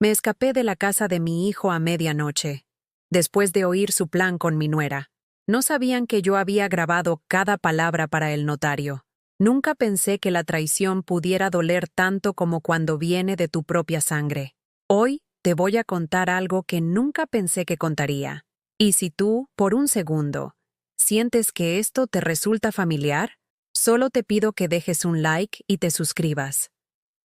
Me escapé de la casa de mi hijo a medianoche, después de oír su plan con mi nuera. No sabían que yo había grabado cada palabra para el notario. Nunca pensé que la traición pudiera doler tanto como cuando viene de tu propia sangre. Hoy te voy a contar algo que nunca pensé que contaría. Y si tú, por un segundo, sientes que esto te resulta familiar, solo te pido que dejes un like y te suscribas.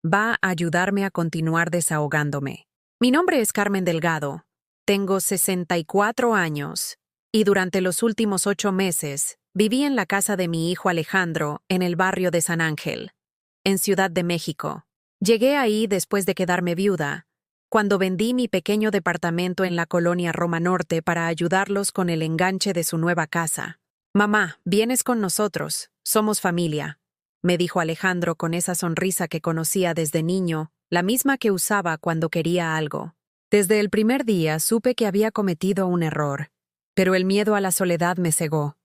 Va a ayudarme a continuar desahogándome. Mi nombre es Carmen Delgado. Tengo 64 años y durante los últimos 8 meses viví en la casa de mi hijo Alejandro en el barrio de San Ángel, en Ciudad de México. Llegué ahí después de quedarme viuda, cuando vendí mi pequeño departamento en la colonia Roma Norte para ayudarlos con el enganche de su nueva casa. «Mamá, vienes con nosotros, somos familia», me dijo Alejandro con esa sonrisa que conocía desde niño, la misma que usaba cuando quería algo. Desde el primer día supe que había cometido un error, pero el miedo a la soledad me cegó.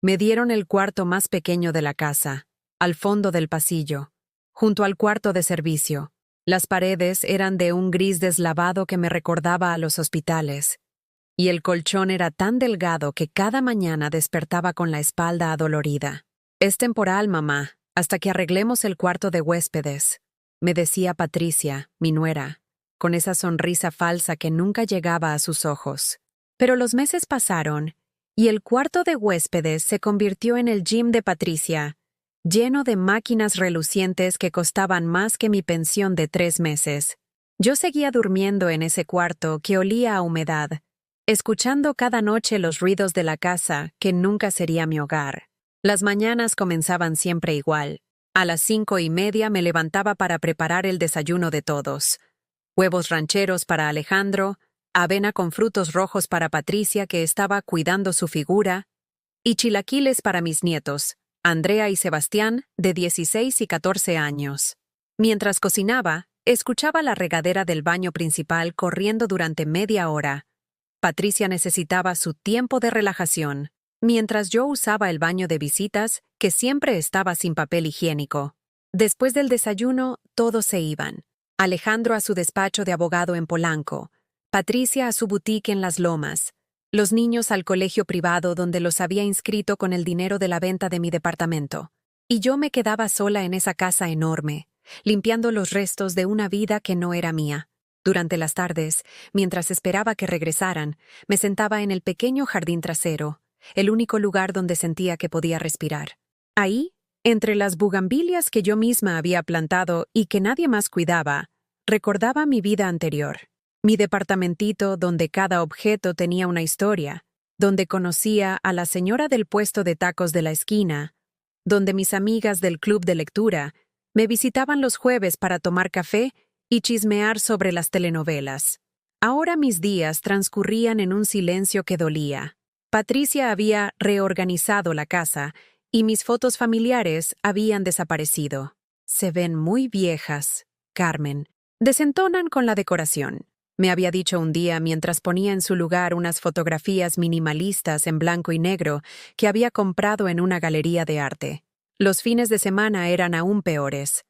Me dieron el cuarto más pequeño de la casa, al fondo del pasillo, junto al cuarto de servicio. Las paredes eran de un gris deslavado que me recordaba a los hospitales, y el colchón era tan delgado que cada mañana despertaba con la espalda adolorida. «Es temporal, mamá, hasta que arreglemos el cuarto de huéspedes», me decía Patricia, mi nuera, con esa sonrisa falsa que nunca llegaba a sus ojos. Pero los meses pasaron, y el cuarto de huéspedes se convirtió en el gym de Patricia, lleno de máquinas relucientes que costaban más que mi pensión de 3 meses. Yo seguía durmiendo en ese cuarto que olía a humedad, escuchando cada noche los ruidos de la casa que nunca sería mi hogar. Las mañanas comenzaban siempre igual. A las 5:30 me levantaba para preparar el desayuno de todos. Huevos rancheros para Alejandro, avena con frutos rojos para Patricia, que estaba cuidando su figura, y chilaquiles para mis nietos, Andrea y Sebastián, de 16 y 14 años. Mientras cocinaba, escuchaba la regadera del baño principal corriendo durante media hora. Patricia necesitaba su tiempo de relajación, mientras yo usaba el baño de visitas, que siempre estaba sin papel higiénico. Después del desayuno, todos se iban. Alejandro a su despacho de abogado en Polanco, Patricia a su boutique en Las Lomas, los niños al colegio privado donde los había inscrito con el dinero de la venta de mi departamento. Y yo me quedaba sola en esa casa enorme, limpiando los restos de una vida que no era mía. Durante las tardes, mientras esperaba que regresaran, me sentaba en el pequeño jardín trasero, el único lugar donde sentía que podía respirar. Ahí, entre las bugambilias que yo misma había plantado y que nadie más cuidaba, recordaba mi vida anterior. Mi departamentito donde cada objeto tenía una historia, donde conocía a la señora del puesto de tacos de la esquina, donde mis amigas del club de lectura me visitaban los jueves para tomar café y chismear sobre las telenovelas. Ahora mis días transcurrían en un silencio que dolía. Patricia había reorganizado la casa y mis fotos familiares habían desaparecido. «Se ven muy viejas, Carmen. Desentonan con la decoración», me había dicho un día mientras ponía en su lugar unas fotografías minimalistas en blanco y negro que había comprado en una galería de arte. Los fines de semana eran aún peores.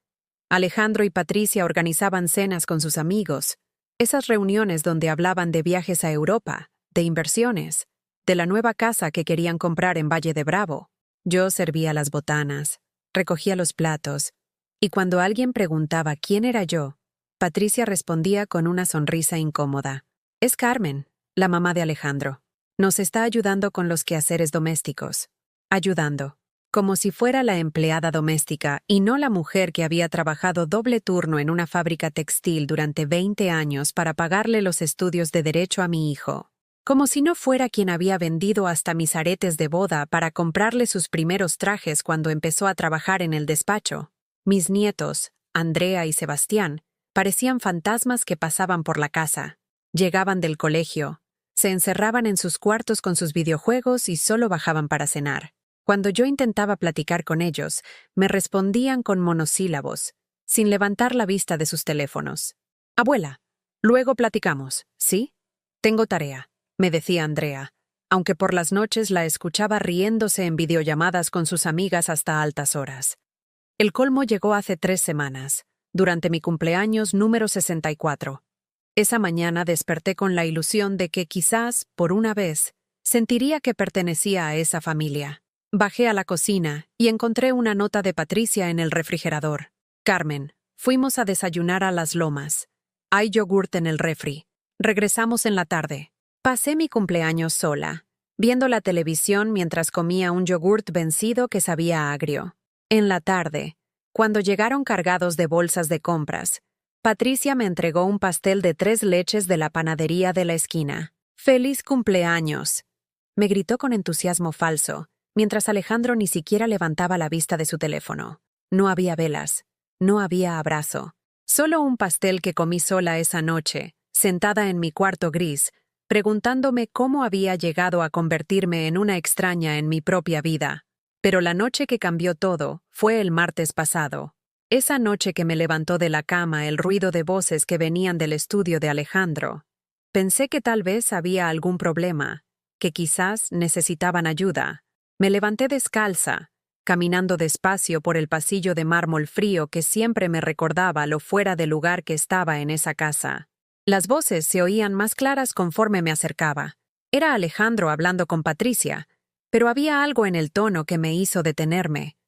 Alejandro y Patricia organizaban cenas con sus amigos, esas reuniones donde hablaban de viajes a Europa, de inversiones, de la nueva casa que querían comprar en Valle de Bravo. Yo servía las botanas, recogía los platos, y cuando alguien preguntaba quién era yo, Patricia respondía con una sonrisa incómoda. «Es Carmen, la mamá de Alejandro. Nos está ayudando con los quehaceres domésticos». Ayudando. Como si fuera la empleada doméstica y no la mujer que había trabajado doble turno en una fábrica textil durante 20 años para pagarle los estudios de derecho a mi hijo. Como si no fuera quien había vendido hasta mis aretes de boda para comprarle sus primeros trajes cuando empezó a trabajar en el despacho. Mis nietos, Andrea y Sebastián, parecían fantasmas que pasaban por la casa. Llegaban del colegio, se encerraban en sus cuartos con sus videojuegos y solo bajaban para cenar. Cuando yo intentaba platicar con ellos, me respondían con monosílabos, sin levantar la vista de sus teléfonos. «Abuela, luego platicamos, ¿sí? Tengo tarea», me decía Andrea, aunque por las noches la escuchaba riéndose en videollamadas con sus amigas hasta altas horas. El colmo llegó hace 3 semanas, durante mi cumpleaños número 64. Esa mañana desperté con la ilusión de que quizás, por una vez, sentiría que pertenecía a esa familia. Bajé a la cocina y encontré una nota de Patricia en el refrigerador. Carmen, fuimos a desayunar a Las Lomas. Hay yogurt en el refri. Regresamos en la tarde. Pasé mi cumpleaños sola, viendo la televisión mientras comía un yogurt vencido que sabía agrio. En la tarde, cuando llegaron cargados de bolsas de compras, Patricia me entregó un pastel de 3 leches de la panadería de la esquina. ¡Feliz cumpleaños!, me gritó con entusiasmo falso, mientras Alejandro ni siquiera levantaba la vista de su teléfono. No había velas, no había abrazo. Solo un pastel que comí sola esa noche, sentada en mi cuarto gris, preguntándome cómo había llegado a convertirme en una extraña en mi propia vida. Pero la noche que cambió todo fue el martes pasado. Esa noche que me levantó de la cama el ruido de voces que venían del estudio de Alejandro. Pensé que tal vez había algún problema, que quizás necesitaban ayuda. Me levanté descalza, caminando despacio por el pasillo de mármol frío que siempre me recordaba lo fuera de lugar que estaba en esa casa. Las voces se oían más claras conforme me acercaba. Era Alejandro hablando con Patricia, pero había algo en el tono que me hizo detenerme.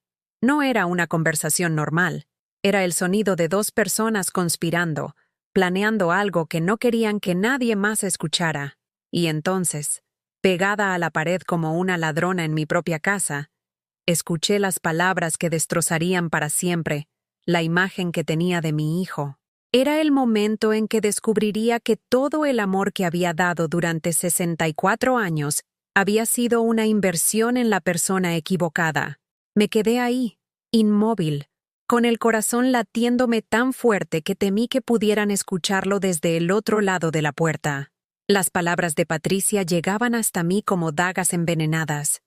No era una conversación normal. Era el sonido de 2 personas conspirando, planeando algo que no querían que nadie más escuchara. Y entonces, pegada a la pared como una ladrona en mi propia casa, escuché las palabras que destrozarían para siempre la imagen que tenía de mi hijo. Era el momento en que descubriría que todo el amor que había dado durante 64 años había sido una inversión en la persona equivocada. Me quedé ahí, inmóvil, con el corazón latiéndome tan fuerte que temí que pudieran escucharlo desde el otro lado de la puerta. Las palabras de Patricia llegaban hasta mí como dagas envenenadas,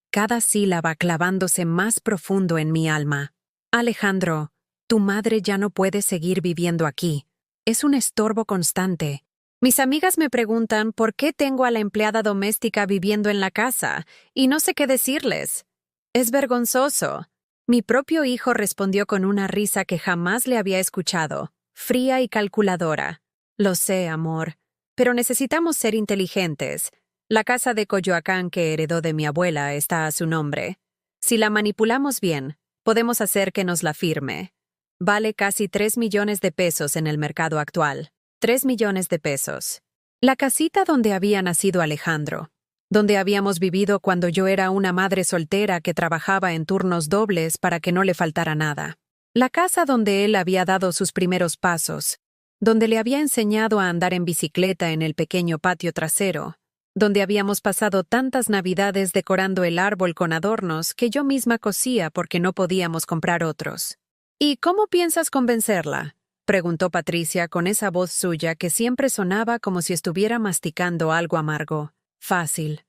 cada sílaba clavándose más profundo en mi alma. Alejandro, tu madre ya no puede seguir viviendo aquí. Es un estorbo constante. Mis amigas me preguntan por qué tengo a la empleada doméstica viviendo en la casa, y no sé qué decirles. Es vergonzoso. Mi propio hijo respondió con una risa que jamás le había escuchado, fría y calculadora. Lo sé, amor, pero necesitamos ser inteligentes. La casa de Coyoacán que heredó de mi abuela está a su nombre. Si la manipulamos bien, podemos hacer que nos la firme. Vale casi 3 millones de pesos en el mercado actual. 3 millones de pesos. La casita donde había nacido Alejandro, donde habíamos vivido cuando yo era una madre soltera que trabajaba en turnos dobles para que no le faltara nada. La casa donde él había dado sus primeros pasos, donde le había enseñado a andar en bicicleta en el pequeño patio trasero, donde habíamos pasado tantas navidades decorando el árbol con adornos que yo misma cosía porque no podíamos comprar otros. ¿Y cómo piensas convencerla?, preguntó Patricia con esa voz suya que siempre sonaba como si estuviera masticando algo amargo. Fácil.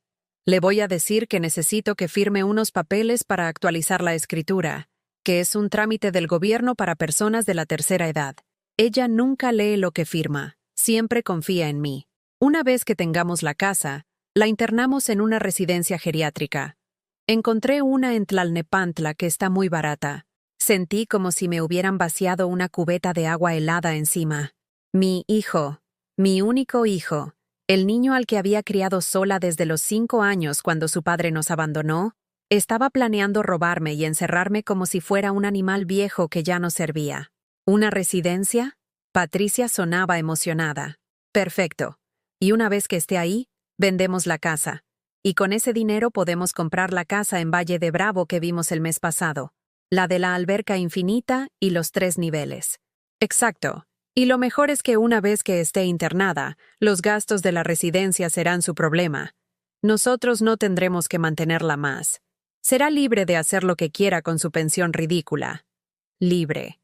Le voy a decir que necesito que firme unos papeles para actualizar la escritura, que es un trámite del gobierno para personas de la tercera edad. Ella nunca lee lo que firma, siempre confía en mí. Una vez que tengamos la casa, la internamos en una residencia geriátrica. Encontré una en Tlalnepantla que está muy barata. Sentí como si me hubieran vaciado una cubeta de agua helada encima. Mi hijo, mi único hijo, el niño al que había criado sola desde los 5 años cuando su padre nos abandonó, estaba planeando robarme y encerrarme como si fuera un animal viejo que ya no servía. ¿Una residencia? Patricia sonaba emocionada. Perfecto. Y una vez que esté ahí, vendemos la casa. Y con ese dinero podemos comprar la casa en Valle de Bravo que vimos el mes pasado. La de la alberca infinita y los 3 niveles. Exacto. Y lo mejor es que una vez que esté internada, los gastos de la residencia serán su problema. Nosotros no tendremos que mantenerla más. Será libre de hacer lo que quiera con su pensión ridícula. Libre.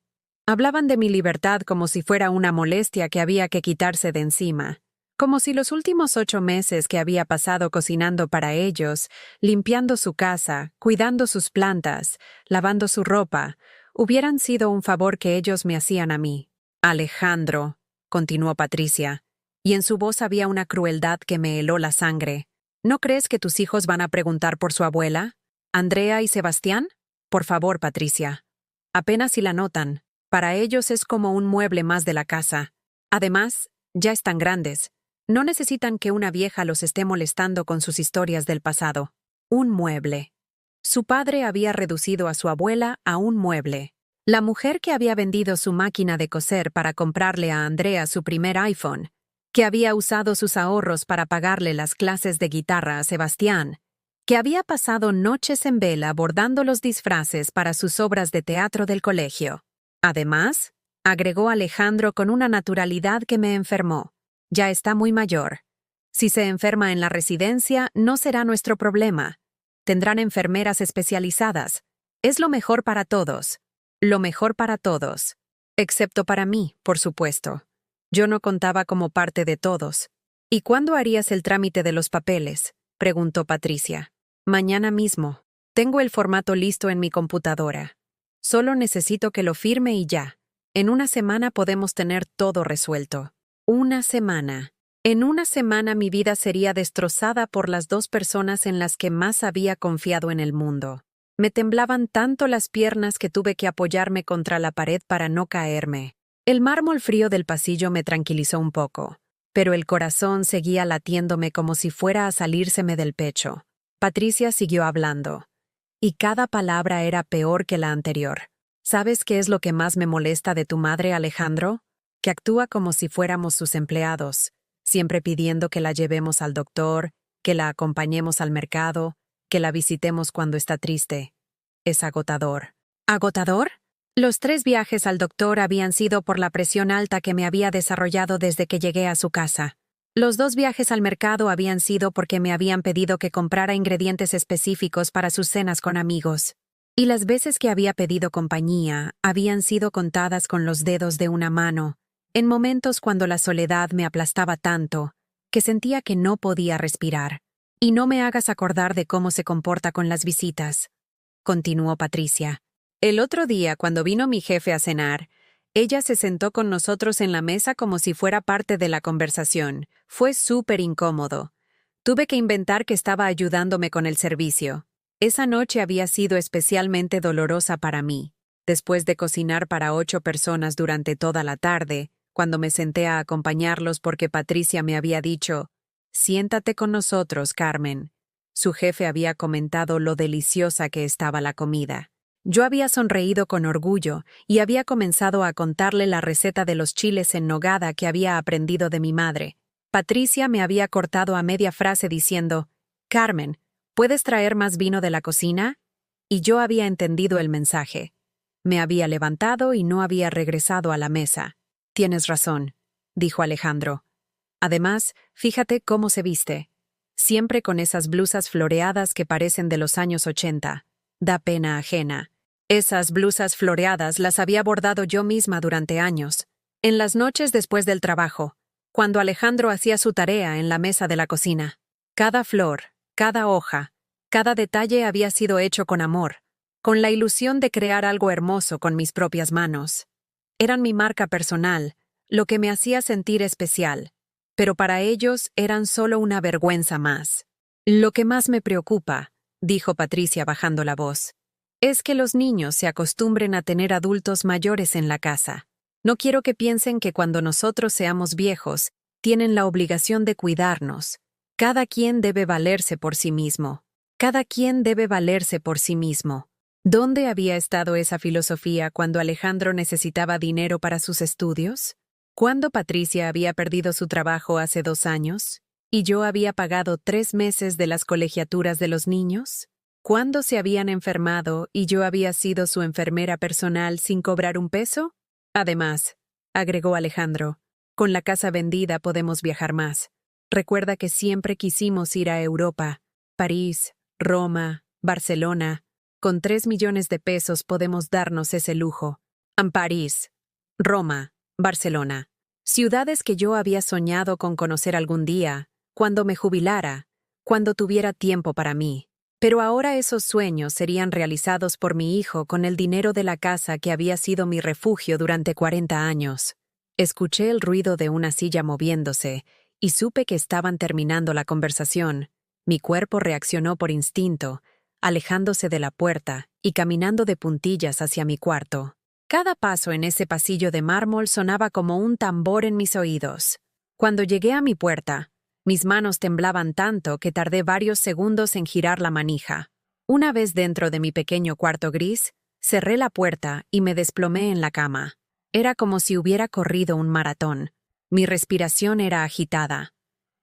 Hablaban de mi libertad como si fuera una molestia que había que quitarse de encima. Como si los últimos 8 meses que había pasado cocinando para ellos, limpiando su casa, cuidando sus plantas, lavando su ropa, hubieran sido un favor que ellos me hacían a mí. Alejandro, continuó Patricia, y en su voz había una crueldad que me heló la sangre. ¿No crees que tus hijos van a preguntar por su abuela? ¿Andrea y Sebastián? Por favor, Patricia. Apenas si la notan. Para ellos es como un mueble más de la casa. Además, Ya están grandes. No necesitan que una vieja los esté molestando con sus historias del pasado. Un mueble. Su padre había reducido a su abuela a un mueble. La mujer que había vendido su máquina de coser para comprarle a Andrea su primer iPhone, que había usado sus ahorros para pagarle las clases de guitarra a Sebastián, que había pasado noches en vela bordando los disfraces para sus obras de teatro del colegio. Además, agregó Alejandro con una naturalidad que me enfermó. Ya está muy mayor. Si se enferma en la residencia, no será nuestro problema. Tendrán enfermeras especializadas. Es lo mejor para todos. Lo mejor para todos. Excepto para mí, por supuesto. Yo no contaba como parte de todos. ¿Y cuándo harías el trámite de los papeles?, preguntó Patricia. Mañana mismo. Tengo el formato listo en mi computadora. Solo necesito que lo firme y ya. En una semana podemos tener todo resuelto. Una semana. En una semana mi vida sería destrozada por las dos personas en las que más había confiado en el mundo. Me temblaban tanto las piernas que tuve que apoyarme contra la pared para no caerme. El mármol frío del pasillo me tranquilizó un poco, pero el corazón seguía latiéndome como si fuera a salírseme del pecho. Patricia siguió hablando, y cada palabra era peor que la anterior. ¿Sabes qué es lo que más me molesta de tu madre, Alejandro? Que actúa como si fuéramos sus empleados, siempre pidiendo que la llevemos al doctor, que la acompañemos al mercado, que la visitemos cuando está triste. Es agotador. ¿Agotador? Los 3 viajes al doctor habían sido por la presión alta que me había desarrollado desde que llegué a su casa. Los 2 viajes al mercado habían sido porque me habían pedido que comprara ingredientes específicos para sus cenas con amigos. Y las veces que había pedido compañía habían sido contadas con los dedos de una mano, en momentos cuando la soledad me aplastaba tanto que sentía que no podía respirar. Y no me hagas acordar de cómo se comporta con las visitas, continuó Patricia. El otro día, cuando vino mi jefe a cenar, ella se sentó con nosotros en la mesa como si fuera parte de la conversación. Fue súper incómodo. Tuve que inventar que estaba ayudándome con el servicio. Esa noche había sido especialmente dolorosa para mí. Después de cocinar para 8 personas durante toda la tarde, cuando me senté a acompañarlos porque Patricia me había dicho, «Siéntate con nosotros, Carmen». Su jefe había comentado lo deliciosa que estaba la comida. Yo había sonreído con orgullo y había comenzado a contarle la receta de los chiles en nogada que había aprendido de mi madre. Patricia me había cortado a media frase diciendo, «Carmen, ¿puedes traer más vino de la cocina?». Y yo había entendido el mensaje. Me había levantado y no había regresado a la mesa. «Tienes razón», dijo Alejandro. «Además, fíjate cómo se viste. Siempre con esas blusas floreadas que parecen de los años 80. Da pena ajena». Esas blusas floreadas las había bordado yo misma durante años, en las noches después del trabajo, cuando Alejandro hacía su tarea en la mesa de la cocina. Cada flor, cada hoja, cada detalle había sido hecho con amor, con la ilusión de crear algo hermoso con mis propias manos. Eran mi marca personal, lo que me hacía sentir especial, pero para ellos eran solo una vergüenza más. «Lo que más me preocupa», dijo Patricia bajando la voz, «es que los niños se acostumbren a tener adultos mayores en la casa. No quiero que piensen que cuando nosotros seamos viejos, tienen la obligación de cuidarnos. Cada quien debe valerse por sí mismo. Cada quien debe valerse por sí mismo». ¿Dónde había estado esa filosofía cuando Alejandro necesitaba dinero para sus estudios? ¿Cuándo Patricia había perdido su trabajo hace 2 años? ¿Y yo había pagado 3 meses de las colegiaturas de los niños? ¿Cuándo se habían enfermado y yo había sido su enfermera personal sin cobrar un peso? Además, agregó Alejandro, con la casa vendida podemos viajar más. Recuerda que siempre quisimos ir a Europa, París, Roma, Barcelona. Con 3 millones de pesos podemos darnos ese lujo. París, Roma, Barcelona. Ciudades que yo había soñado con conocer algún día, cuando me jubilara, cuando tuviera tiempo para mí. Pero ahora esos sueños serían realizados por mi hijo con el dinero de la casa que había sido mi refugio durante 40 años. Escuché el ruido de una silla moviéndose y supe que estaban terminando la conversación. Mi cuerpo reaccionó por instinto, alejándose de la puerta y caminando de puntillas hacia mi cuarto. Cada paso en ese pasillo de mármol sonaba como un tambor en mis oídos. Cuando llegué a mi puerta, mis manos temblaban tanto que tardé varios segundos en girar la manija. Una vez dentro de mi pequeño cuarto gris, cerré la puerta y me desplomé en la cama. Era como si hubiera corrido un maratón. Mi respiración era agitada.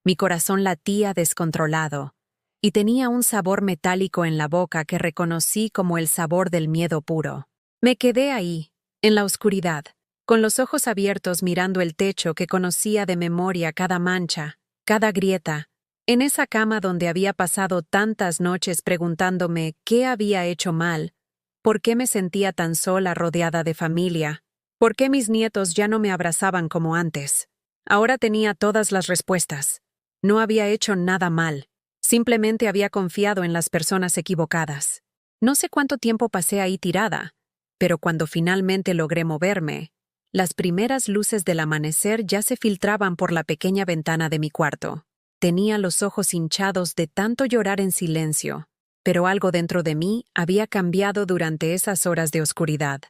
Mi corazón latía descontrolado. Y tenía un sabor metálico en la boca que reconocí como el sabor del miedo puro. Me quedé ahí, en la oscuridad, con los ojos abiertos mirando el techo que conocía de memoria cada mancha, cada grieta, en esa cama donde había pasado tantas noches preguntándome qué había hecho mal, por qué me sentía tan sola rodeada de familia, por qué mis nietos ya no me abrazaban como antes. Ahora tenía todas las respuestas. No había hecho nada mal. Simplemente había confiado en las personas equivocadas. No sé cuánto tiempo pasé ahí tirada, pero cuando finalmente logré moverme, las primeras luces del amanecer ya se filtraban por la pequeña ventana de mi cuarto. Tenía los ojos hinchados de tanto llorar en silencio, pero algo dentro de mí había cambiado durante esas horas de oscuridad.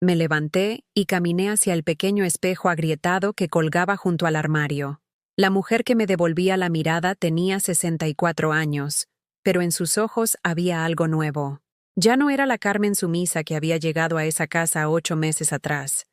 Me levanté y caminé hacia el pequeño espejo agrietado que colgaba junto al armario. La mujer que me devolvía la mirada tenía 64 años, pero en sus ojos había algo nuevo. Ya no era la Carmen sumisa que había llegado a esa casa 8 meses atrás.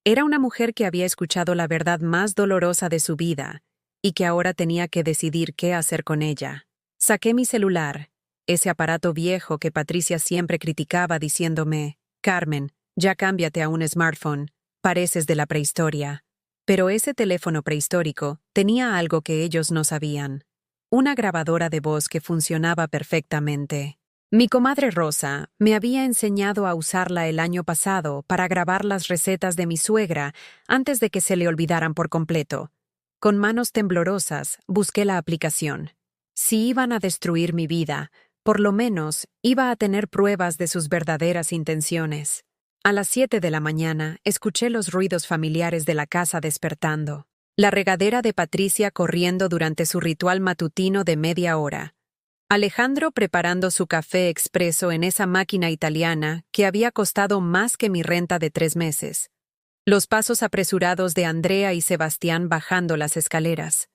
Era una mujer que había escuchado la verdad más dolorosa de su vida y que ahora tenía que decidir qué hacer con ella. Saqué mi celular, ese aparato viejo que Patricia siempre criticaba diciéndome, «Carmen, ya cámbiate a un smartphone, pareces de la prehistoria». Pero ese teléfono prehistórico tenía algo que ellos no sabían. Una grabadora de voz que funcionaba perfectamente. Mi comadre Rosa me había enseñado a usarla el año pasado para grabar las recetas de mi suegra antes de que se le olvidaran por completo. Con manos temblorosas busqué la aplicación. Si iban a destruir mi vida, por lo menos iba a tener pruebas de sus verdaderas intenciones. A las 7 de la mañana, escuché los ruidos familiares de la casa despertando. La regadera de Patricia corriendo durante su ritual matutino de media hora. Alejandro preparando su café expreso en esa máquina italiana que había costado más que mi renta de 3 meses. Los pasos apresurados de Andrea y Sebastián bajando las escaleras.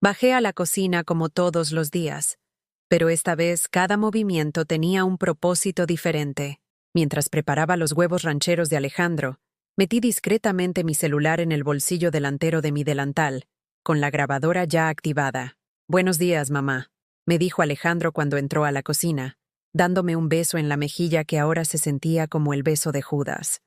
Bajé a la cocina como todos los días, pero esta vez cada movimiento tenía un propósito diferente. Mientras preparaba los huevos rancheros de Alejandro, metí discretamente mi celular en el bolsillo delantero de mi delantal, con la grabadora ya activada. «Buenos días, mamá», me dijo Alejandro cuando entró a la cocina, dándome un beso en la mejilla que ahora se sentía como el beso de Judas.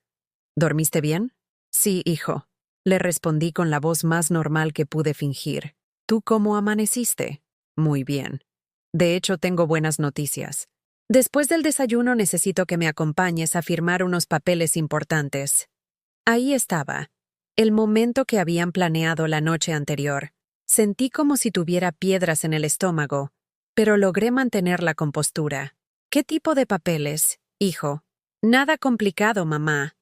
«¿Dormiste bien?» «Sí, hijo», le respondí con la voz más normal que pude fingir. «¿Tú cómo amaneciste?» «Muy bien. De hecho, tengo buenas noticias. Después del desayuno necesito que me acompañes a firmar unos papeles importantes». Ahí estaba, el momento que habían planeado la noche anterior. Sentí como si tuviera piedras en el estómago, pero logré mantener la compostura. «¿Qué tipo de papeles, hijo?» «Nada complicado, mamá.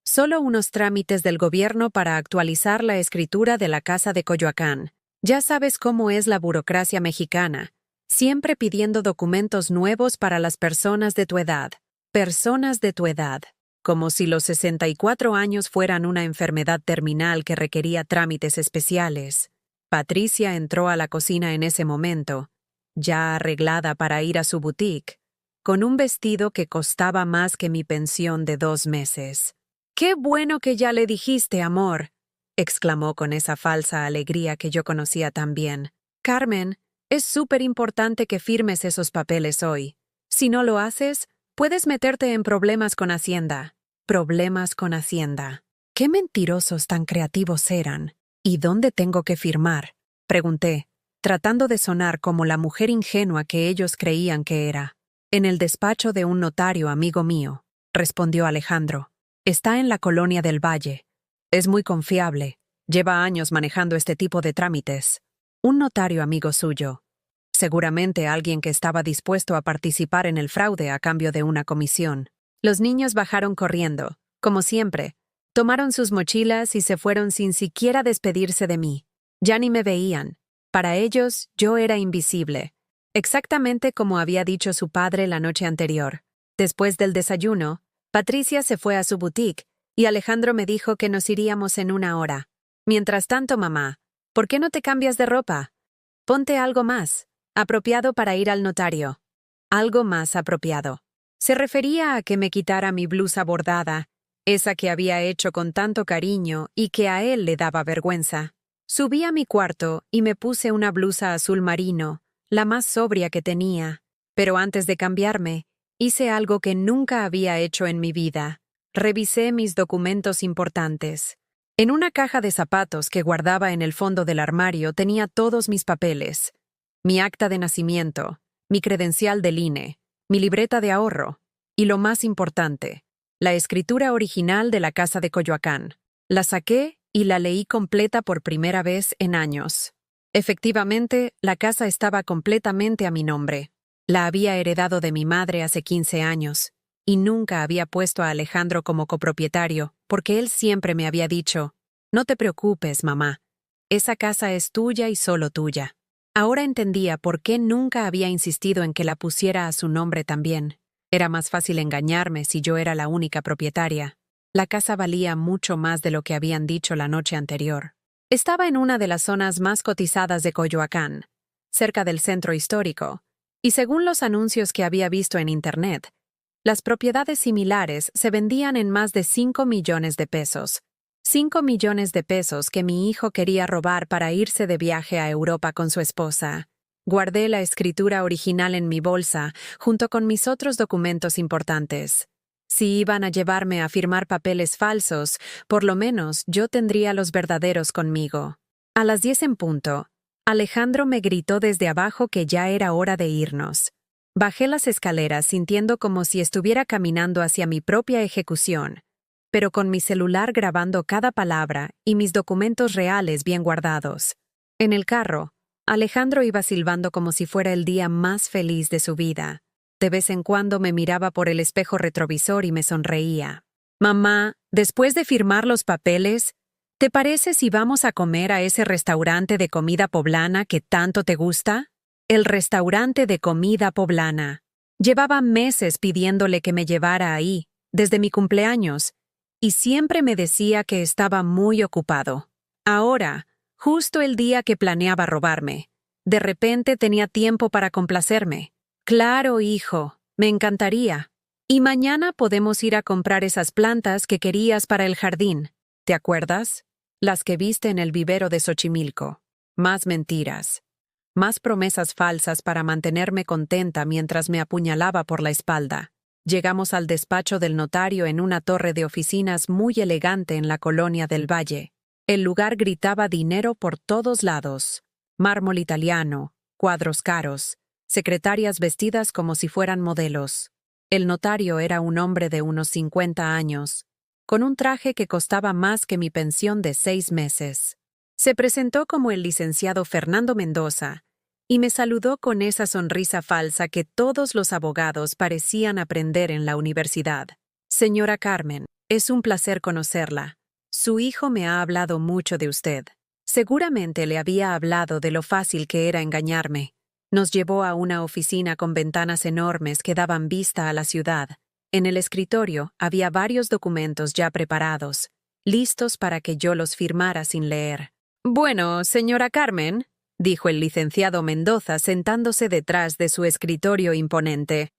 Solo unos trámites del gobierno para actualizar la escritura de la Casa de Coyoacán. Ya sabes cómo es la burocracia mexicana. Siempre pidiendo documentos nuevos para las personas de tu edad. Personas de tu edad. Como si los 64 años fueran una enfermedad terminal que requería trámites especiales. Patricia entró a la cocina en ese momento, ya arreglada para ir a su boutique, con un vestido que costaba más que mi pensión de 2 meses. «¡Qué bueno que ya le dijiste, amor!», exclamó con esa falsa alegría que yo conocía tan bien. «Carmen, es súper importante que firmes esos papeles hoy. Si no lo haces, puedes meterte en problemas con Hacienda». Problemas con Hacienda. ¿Qué mentirosos tan creativos eran? ¿Y dónde tengo que firmar?, pregunté, tratando de sonar como la mujer ingenua que ellos creían que era. «En el despacho de un notario amigo mío», respondió Alejandro. «Está en la Colonia del Valle. Es muy confiable. Lleva años manejando este tipo de trámites. Un notario amigo suyo. Seguramente alguien que estaba dispuesto a participar en el fraude a cambio de una comisión». Los niños bajaron corriendo, como siempre. Tomaron sus mochilas y se fueron sin siquiera despedirse de mí. Ya ni me veían. Para ellos, yo era invisible. Exactamente como había dicho su padre la noche anterior. Después del desayuno, Patricia se fue a su boutique y Alejandro me dijo que nos iríamos en 1 hora. «Mientras tanto, mamá, ¿Por qué no te cambias de ropa? Ponte algo más apropiado para ir al notario. Algo más apropiado. Se refería a que me quitara mi blusa bordada, esa que había hecho con tanto cariño y que a él le daba vergüenza. Subí a mi cuarto y me puse una blusa azul marino, la más sobria que tenía. Pero antes de cambiarme, hice algo que nunca había hecho en mi vida. Revisé mis documentos importantes. En una caja de zapatos que guardaba en el fondo del armario tenía todos mis papeles. Mi acta de nacimiento, mi credencial del INE, mi libreta de ahorro y, lo más importante, la escritura original de la casa de Coyoacán. La saqué y la leí completa por primera vez en años. Efectivamente, la casa estaba completamente a mi nombre. La había heredado de mi madre hace 15 años, y nunca había puesto a Alejandro como copropietario, porque él siempre me había dicho: «No te preocupes, mamá. Esa casa es tuya y solo tuya». Ahora entendía por qué nunca había insistido en que la pusiera a su nombre también. Era más fácil engañarme si yo era la única propietaria. La casa valía mucho más de lo que habían dicho la noche anterior. Estaba en una de las zonas más cotizadas de Coyoacán, cerca del centro histórico, y según los anuncios que había visto en Internet, las propiedades similares se vendían en más de 5 millones de pesos. 5 millones de pesos que mi hijo quería robar para irse de viaje a Europa con su esposa. Guardé la escritura original en mi bolsa, junto con mis otros documentos importantes. Si iban a llevarme a firmar papeles falsos, por lo menos yo tendría los verdaderos conmigo. A las 10 en punto, Alejandro me gritó desde abajo que ya era hora de irnos. Bajé las escaleras sintiendo como si estuviera caminando hacia mi propia ejecución, pero con mi celular grabando cada palabra y mis documentos reales bien guardados. En el carro, Alejandro iba silbando como si fuera el día más feliz de su vida. De vez en cuando me miraba por el espejo retrovisor y me sonreía. «Mamá, después de firmar los papeles, ¿te parece si vamos a comer a ese restaurante de comida poblana que tanto te gusta?» El restaurante de comida poblana. Llevaba meses pidiéndole que me llevara ahí, desde mi cumpleaños, y siempre me decía que estaba muy ocupado. Ahora, justo el día que planeaba robarme, de repente tenía tiempo para complacerme. «Claro, hijo, me encantaría. Y mañana podemos ir a comprar esas plantas que querías para el jardín. ¿Te acuerdas? Las que viste en el vivero de Xochimilco». Más mentiras. Más promesas falsas para mantenerme contenta mientras me apuñalaba por la espalda. Llegamos al despacho del notario en una torre de oficinas muy elegante en la colonia del Valle. El lugar gritaba dinero por todos lados. Mármol italiano, cuadros caros, secretarias vestidas como si fueran modelos. El notario era un hombre de unos 50 años, con un traje que costaba más que mi pensión de 6 meses. Se presentó como el licenciado Fernando Mendoza y me saludó con esa sonrisa falsa que todos los abogados parecían aprender en la universidad. «Señora Carmen, es un placer conocerla. Su hijo me ha hablado mucho de usted. Seguramente le había hablado de lo fácil que era engañarme. Nos llevó a una oficina con ventanas enormes que daban vista a la ciudad. En el escritorio había varios documentos ya preparados, listos para que yo los firmara sin leer. «Bueno, señora Carmen», dijo el licenciado Mendoza sentándose detrás de su escritorio imponente,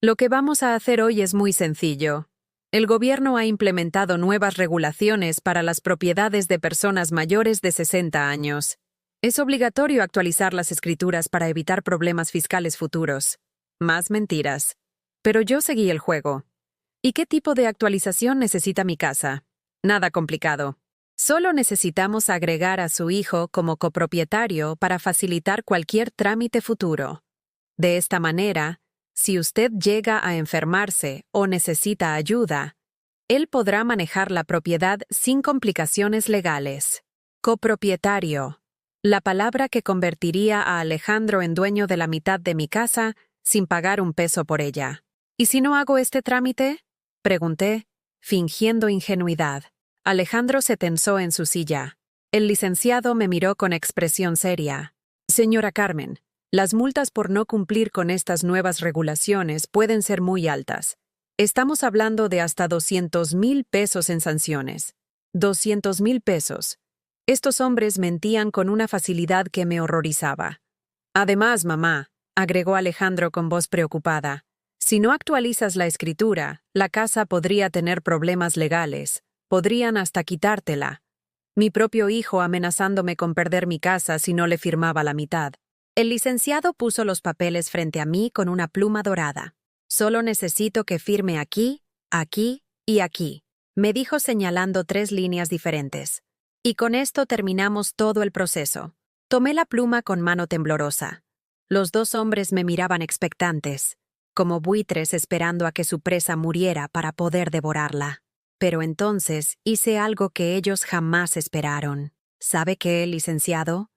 «lo que vamos a hacer hoy es muy sencillo. El gobierno ha implementado nuevas regulaciones para las propiedades de personas mayores de 60 años. Es obligatorio actualizar las escrituras para evitar problemas fiscales futuros». Más mentiras. Pero yo seguí el juego. «¿Y qué tipo de actualización necesita mi casa?» «Nada complicado. Solo necesitamos agregar a su hijo como copropietario para facilitar cualquier trámite futuro. De esta manera, si usted llega a enfermarse o necesita ayuda, él podrá manejar la propiedad sin complicaciones legales». Copropietario. La palabra que convertiría a Alejandro en dueño de la mitad de mi casa sin pagar un peso por ella. «¿Y si no hago este trámite?», pregunté, fingiendo ingenuidad. Alejandro se tensó en su silla. El licenciado me miró con expresión seria. «Señora Carmen, las multas por no cumplir con estas nuevas regulaciones pueden ser muy altas. Estamos hablando de hasta 200,000 pesos en sanciones». 200,000 pesos. Estos hombres mentían con una facilidad que me horrorizaba. Además, mamá, agregó Alejandro con voz preocupada, si no actualizas la escritura, la casa podría tener problemas legales. Podrían hasta quitártela. Mi propio hijo amenazándome con perder mi casa si no le firmaba la mitad. El licenciado puso los papeles frente a mí con una pluma dorada. Solo necesito que firme aquí, aquí y aquí, me dijo señalando 3 líneas diferentes. Y con esto terminamos todo el proceso. Tomé la pluma con mano temblorosa. Los 2 hombres me miraban expectantes, como buitres esperando a que su presa muriera para poder devorarla. Pero entonces hice algo que ellos jamás esperaron. ¿Sabe qué, licenciado?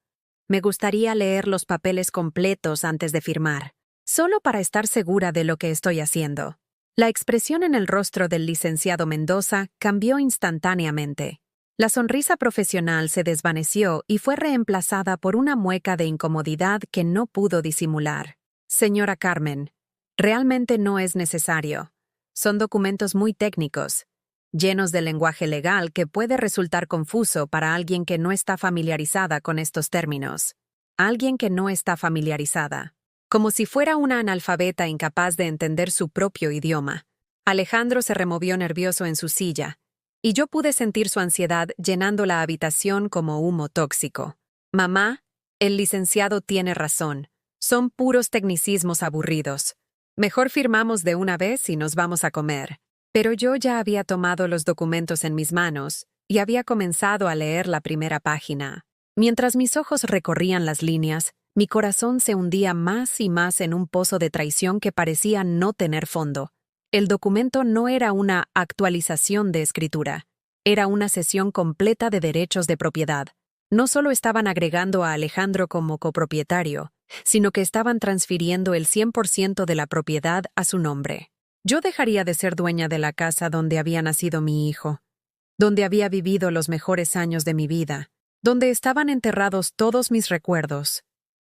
Me gustaría leer los papeles completos antes de firmar, solo para estar segura de lo que estoy haciendo. La expresión en el rostro del licenciado Mendoza cambió instantáneamente. La sonrisa profesional se desvaneció y fue reemplazada por una mueca de incomodidad que no pudo disimular. Señora Carmen, realmente no es necesario. Son documentos muy técnicos, llenos de lenguaje legal que puede resultar confuso para alguien que no está familiarizada con estos términos. Alguien que no está familiarizada. Como si fuera una analfabeta incapaz de entender su propio idioma. Alejandro se removió nervioso en su silla, y yo pude sentir su ansiedad llenando la habitación como humo tóxico. Mamá, el licenciado tiene razón. Son puros tecnicismos aburridos. Mejor firmamos de una vez y nos vamos a comer. Pero yo ya había tomado los documentos en mis manos y había comenzado a leer la primera página. Mientras mis ojos recorrían las líneas, mi corazón se hundía más y más en un pozo de traición que parecía no tener fondo. El documento no era una actualización de escritura, era una cesión completa de derechos de propiedad. No solo estaban agregando a Alejandro como copropietario, sino que estaban transfiriendo el 100% de la propiedad a su nombre. Yo dejaría de ser dueña de la casa donde había nacido mi hijo, donde había vivido los mejores años de mi vida, donde estaban enterrados todos mis recuerdos.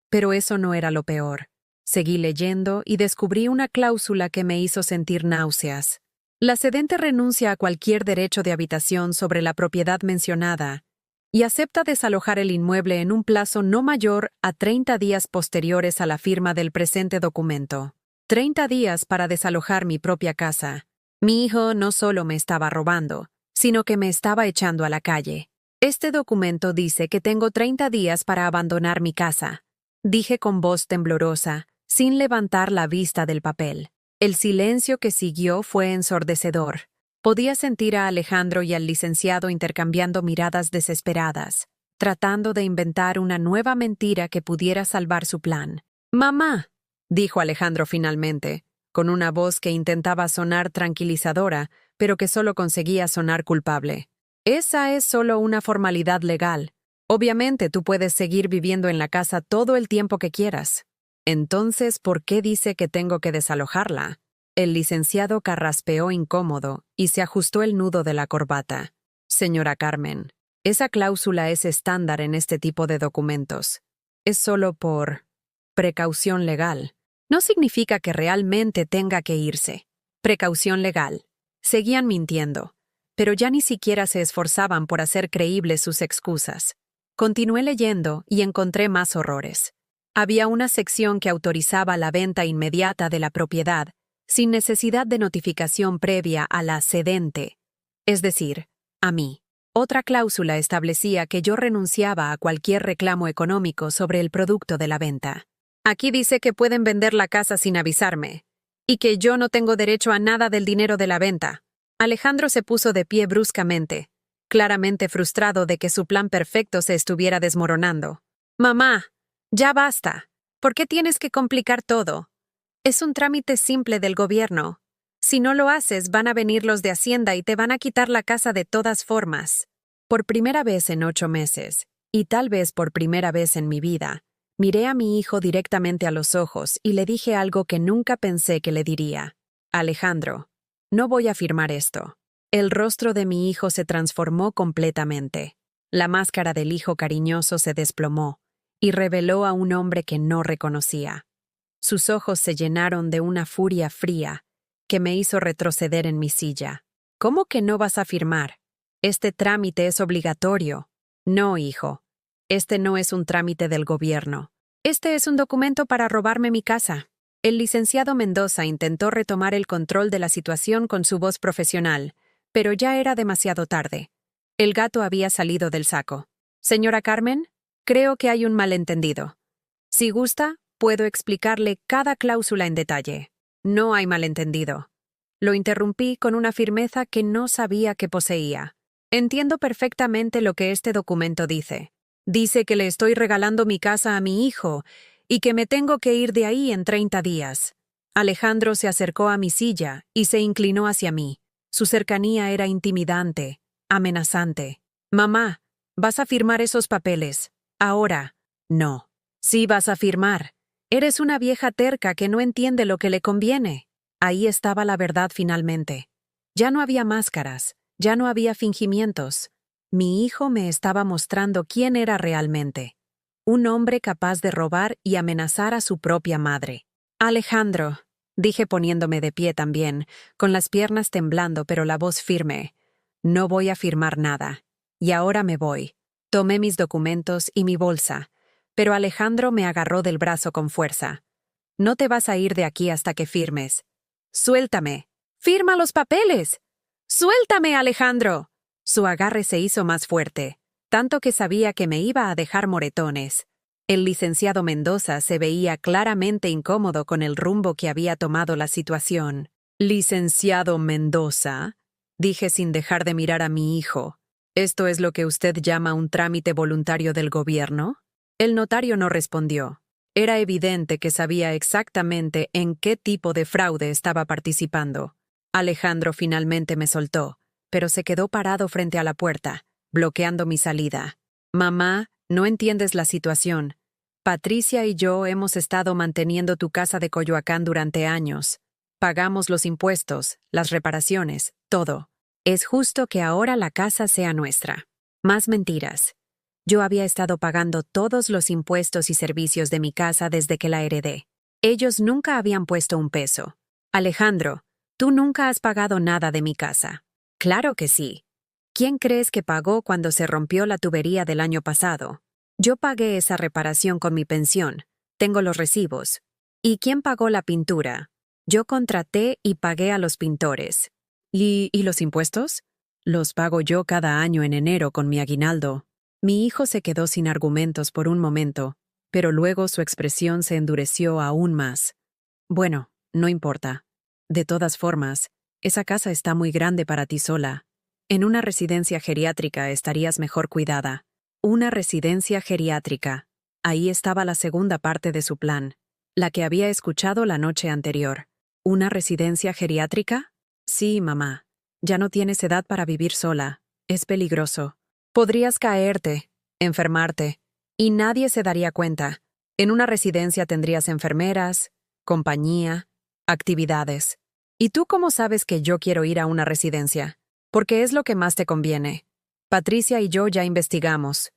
Pero eso no era lo peor. Seguí leyendo y descubrí una cláusula que me hizo sentir náuseas. La cedente renuncia a cualquier derecho de habitación sobre la propiedad mencionada y acepta desalojar el inmueble en un plazo no mayor a 30 días posteriores a la firma del presente documento. 30 días para desalojar mi propia casa. Mi hijo no solo me estaba robando, sino que me estaba echando a la calle. Este documento dice que tengo 30 días para abandonar mi casa, dije con voz temblorosa, sin levantar la vista del papel. El silencio que siguió fue ensordecedor. Podía sentir a Alejandro y al licenciado intercambiando miradas desesperadas, tratando de inventar una nueva mentira que pudiera salvar su plan. «Mamá», dijo Alejandro finalmente, con una voz que intentaba sonar tranquilizadora, pero que solo conseguía sonar culpable. «Esa es solo una formalidad legal. Obviamente tú puedes seguir viviendo en la casa todo el tiempo que quieras. Entonces, ¿por qué dice que tengo que desalojarla?» El licenciado carraspeó incómodo y se ajustó el nudo de la corbata. «Señora Carmen, esa cláusula es estándar en este tipo de documentos. Es solo por precaución legal. No significa que realmente tenga que irse. Precaución legal». Seguían mintiendo, pero ya ni siquiera se esforzaban por hacer creíbles sus excusas. Continué leyendo y encontré más horrores. Había una sección que autorizaba la venta inmediata de la propiedad, sin necesidad de notificación previa a la cedente, es decir, a mí. Otra cláusula establecía que yo renunciaba a cualquier reclamo económico sobre el producto de la venta. Aquí dice que pueden vender la casa sin avisarme, y que yo no tengo derecho a nada del dinero de la venta. Alejandro se puso de pie bruscamente, claramente frustrado de que su plan perfecto se estuviera desmoronando. «Mamá, ya basta. ¿Por qué tienes que complicar todo? Es un trámite simple del gobierno. Si no lo haces, van a venir los de Hacienda y te van a quitar la casa de todas formas». Por primera vez en 8 meses, y tal vez por primera vez en mi vida, miré a mi hijo directamente a los ojos y le dije algo que nunca pensé que le diría. «Alejandro, no voy a firmar esto». El rostro de mi hijo se transformó completamente. La máscara del hijo cariñoso se desplomó y reveló a un hombre que no reconocía. Sus ojos se llenaron de una furia fría que me hizo retroceder en mi silla. «¿Cómo que no vas a firmar? Este trámite es obligatorio», No, hijo. Este no es un trámite del gobierno. Este es un documento para robarme mi casa. El licenciado Mendoza intentó retomar el control de la situación con su voz profesional, pero ya era demasiado tarde. El gato había salido del saco. Señora Carmen, creo que hay un malentendido. Si gusta, puedo explicarle cada cláusula en detalle. No hay malentendido. Lo interrumpí con una firmeza que no sabía que poseía. Entiendo perfectamente lo que este documento dice. Dice que le estoy regalando mi casa a mi hijo y que me tengo que ir de ahí en 30 días. Alejandro se acercó a mi silla y se inclinó hacia mí. Su cercanía era intimidante, amenazante. Mamá, ¿vas a firmar esos papeles? Ahora. No. Sí vas a firmar. Eres una vieja terca que no entiende lo que le conviene. Ahí estaba la verdad finalmente. Ya no había máscaras, ya no había fingimientos. Mi hijo me estaba mostrando quién era realmente. Un hombre capaz de robar y amenazar a su propia madre. Alejandro, dije poniéndome de pie también, con las piernas temblando pero la voz firme. No voy a firmar nada. Y ahora me voy. Tomé mis documentos y mi bolsa, pero Alejandro me agarró del brazo con fuerza. No te vas a ir de aquí hasta que firmes. Suéltame. ¡Firma los papeles! ¡Suéltame, Alejandro! Su agarre se hizo más fuerte, tanto que sabía que me iba a dejar moretones. El licenciado Mendoza se veía claramente incómodo con el rumbo que había tomado la situación. Licenciado Mendoza, dije sin dejar de mirar a mi hijo, ¿esto es lo que usted llama un trámite voluntario del gobierno? El notario no respondió. Era evidente que sabía exactamente en qué tipo de fraude estaba participando. Alejandro finalmente me soltó, pero se quedó parado frente a la puerta, bloqueando mi salida. Mamá, no entiendes la situación. Patricia y yo hemos estado manteniendo tu casa de Coyoacán durante años. Pagamos los impuestos, las reparaciones, todo. Es justo que ahora la casa sea nuestra. Más mentiras. Yo había estado pagando todos los impuestos y servicios de mi casa desde que la heredé. Ellos nunca habían puesto un peso. Alejandro, tú nunca has pagado nada de mi casa. Claro que sí. ¿Quién crees que pagó cuando se rompió la tubería del año pasado? Yo pagué esa reparación con mi pensión. Tengo los recibos. ¿Y quién pagó la pintura? Yo contraté y pagué a los pintores. ¿Y los impuestos? Los pago yo cada año en enero con mi aguinaldo. Mi hijo se quedó sin argumentos por un momento, pero luego su expresión se endureció aún más. Bueno, no importa. De todas formas, esa casa está muy grande para ti sola. En una residencia geriátrica estarías mejor cuidada. Una residencia geriátrica. Ahí estaba la segunda parte de su plan, la que había escuchado la noche anterior. ¿Una residencia geriátrica? Sí, mamá. Ya no tienes edad para vivir sola. Es peligroso. Podrías caerte, enfermarte, y nadie se daría cuenta. En una residencia tendrías enfermeras, compañía, actividades. ¿Y tú cómo sabes que yo quiero ir a una residencia? Porque es lo que más te conviene. Patricia y yo ya investigamos.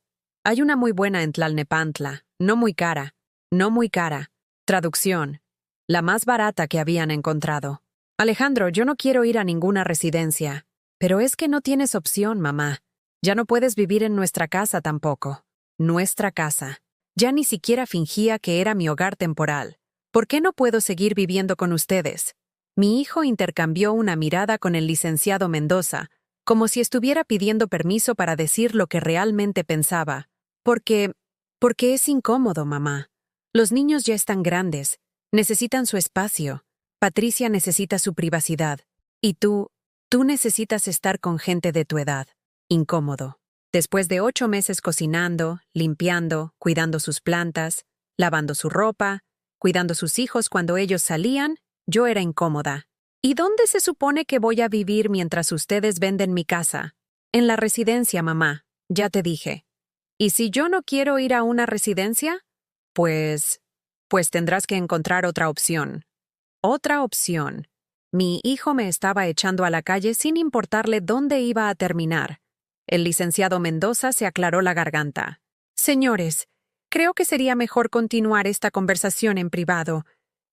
Hay una muy buena en Tlalnepantla, no muy cara. No muy cara. Traducción. La más barata que habían encontrado. Alejandro, yo no quiero ir a ninguna residencia. Pero es que no tienes opción, mamá. Ya no puedes vivir en nuestra casa tampoco. Nuestra casa. Ya ni siquiera fingía que era mi hogar temporal. ¿Por qué no puedo seguir viviendo con ustedes? Mi hijo intercambió una mirada con el licenciado Mendoza, como si estuviera pidiendo permiso para decir lo que realmente pensaba. Porque es incómodo, mamá. Los niños ya están grandes, necesitan su espacio. Patricia necesita su privacidad. Y tú necesitas estar con gente de tu edad. Incómodo. Después de 8 meses cocinando, limpiando, cuidando sus plantas, lavando su ropa, cuidando sus hijos cuando ellos salían, yo era incómoda. ¿Y dónde se supone que voy a vivir mientras ustedes venden mi casa? En la residencia, mamá, ya te dije. ¿Y si yo no quiero ir a una residencia? Pues tendrás que encontrar otra opción. Otra opción. Mi hijo me estaba echando a la calle sin importarle dónde iba a terminar. El licenciado Mendoza se aclaró la garganta. Señores, creo que sería mejor continuar esta conversación en privado.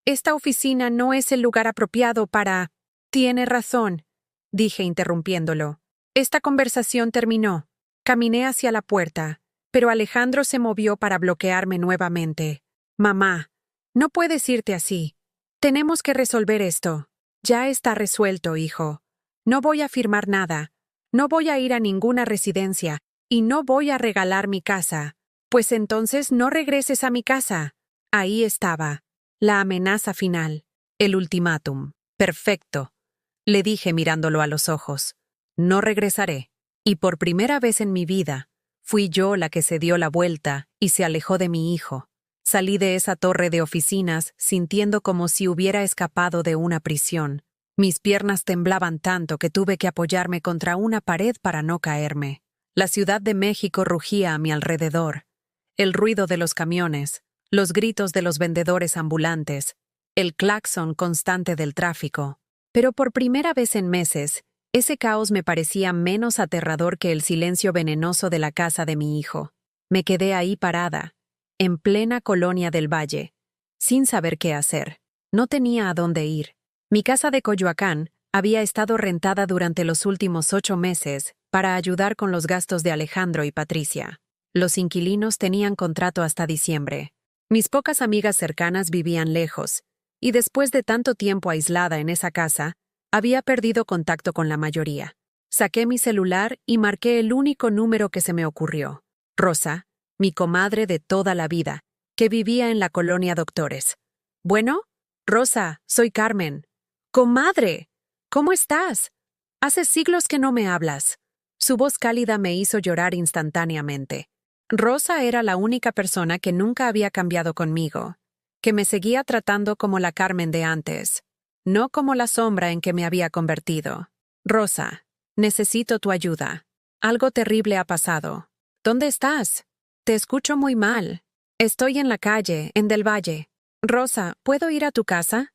Esta oficina no es el lugar apropiado para... Tiene razón, dije interrumpiéndolo. Esta conversación terminó. Caminé hacia la puerta, pero Alejandro se movió para bloquearme nuevamente. Mamá, no puedes irte así. Tenemos que resolver esto. Ya está resuelto, hijo. No voy a firmar nada. No voy a ir a ninguna residencia. Y no voy a regalar mi casa. Pues entonces no regreses a mi casa. Ahí estaba. La amenaza final. El ultimátum. Perfecto. Le dije mirándolo a los ojos. No regresaré. Y por primera vez en mi vida, fui yo la que se dio la vuelta y se alejó de mi hijo. Salí de esa torre de oficinas sintiendo como si hubiera escapado de una prisión. Mis piernas temblaban tanto que tuve que apoyarme contra una pared para no caerme. La Ciudad de México rugía a mi alrededor. El ruido de los camiones, los gritos de los vendedores ambulantes, el claxon constante del tráfico. Pero por primera vez en meses, ese caos me parecía menos aterrador que el silencio venenoso de la casa de mi hijo. Me quedé ahí parada, en plena colonia del Valle, sin saber qué hacer. No tenía a dónde ir. Mi casa de Coyoacán había estado rentada durante los últimos 8 meses para ayudar con los gastos de Alejandro y Patricia. Los inquilinos tenían contrato hasta diciembre. Mis pocas amigas cercanas vivían lejos, y después de tanto tiempo aislada en esa casa, había perdido contacto con la mayoría. Saqué mi celular y marqué el único número que se me ocurrió. Rosa, mi comadre de toda la vida, que vivía en la colonia Doctores. «Bueno, Rosa, soy Carmen». «¡Comadre! ¿Cómo estás? Hace siglos que no me hablas». Su voz cálida me hizo llorar instantáneamente. Rosa era la única persona que nunca había cambiado conmigo, que me seguía tratando como la Carmen de antes, no como la sombra en que me había convertido. «Rosa, necesito tu ayuda. Algo terrible ha pasado». «¿Dónde estás? Te escucho muy mal». «Estoy en la calle, en Del Valle». «Rosa, ¿puedo ir a tu casa?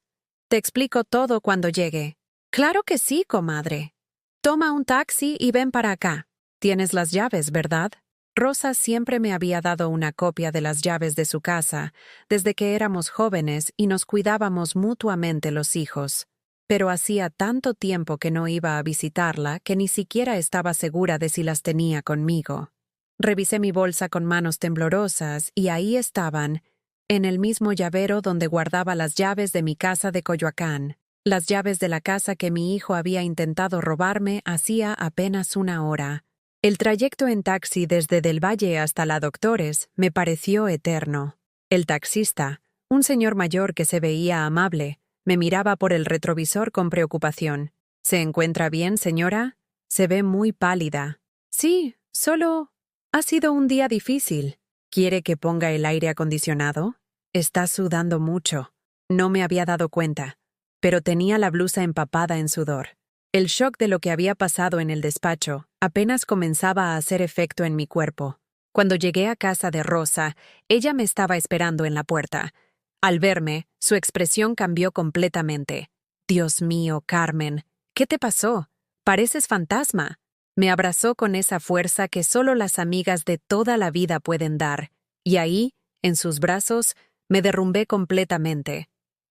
Te explico todo cuando llegue». «Claro que sí, comadre. Toma un taxi y ven para acá. Tienes las llaves, ¿verdad?» Rosa siempre me había dado una copia de las llaves de su casa, desde que éramos jóvenes y nos cuidábamos mutuamente los hijos. Pero hacía tanto tiempo que no iba a visitarla que ni siquiera estaba segura de si las tenía conmigo. Revisé mi bolsa con manos temblorosas y ahí estaban, en el mismo llavero donde guardaba las llaves de mi casa de Coyoacán, las llaves de la casa que mi hijo había intentado robarme hacía apenas una hora. El trayecto en taxi desde Del Valle hasta la Doctores me pareció eterno. El taxista, un señor mayor que se veía amable, me miraba por el retrovisor con preocupación. «¿Se encuentra bien, señora? Se ve muy pálida». «Sí, solo... ha sido un día difícil. ¿Quiere que ponga el aire acondicionado? Está sudando mucho». No me había dado cuenta, pero tenía la blusa empapada en sudor. El shock de lo que había pasado en el despacho apenas comenzaba a hacer efecto en mi cuerpo. Cuando llegué a casa de Rosa, ella me estaba esperando en la puerta. Al verme, su expresión cambió completamente. «Dios mío, Carmen, ¿qué te pasó? Pareces fantasma». Me abrazó con esa fuerza que solo las amigas de toda la vida pueden dar, y ahí, en sus brazos, me derrumbé completamente.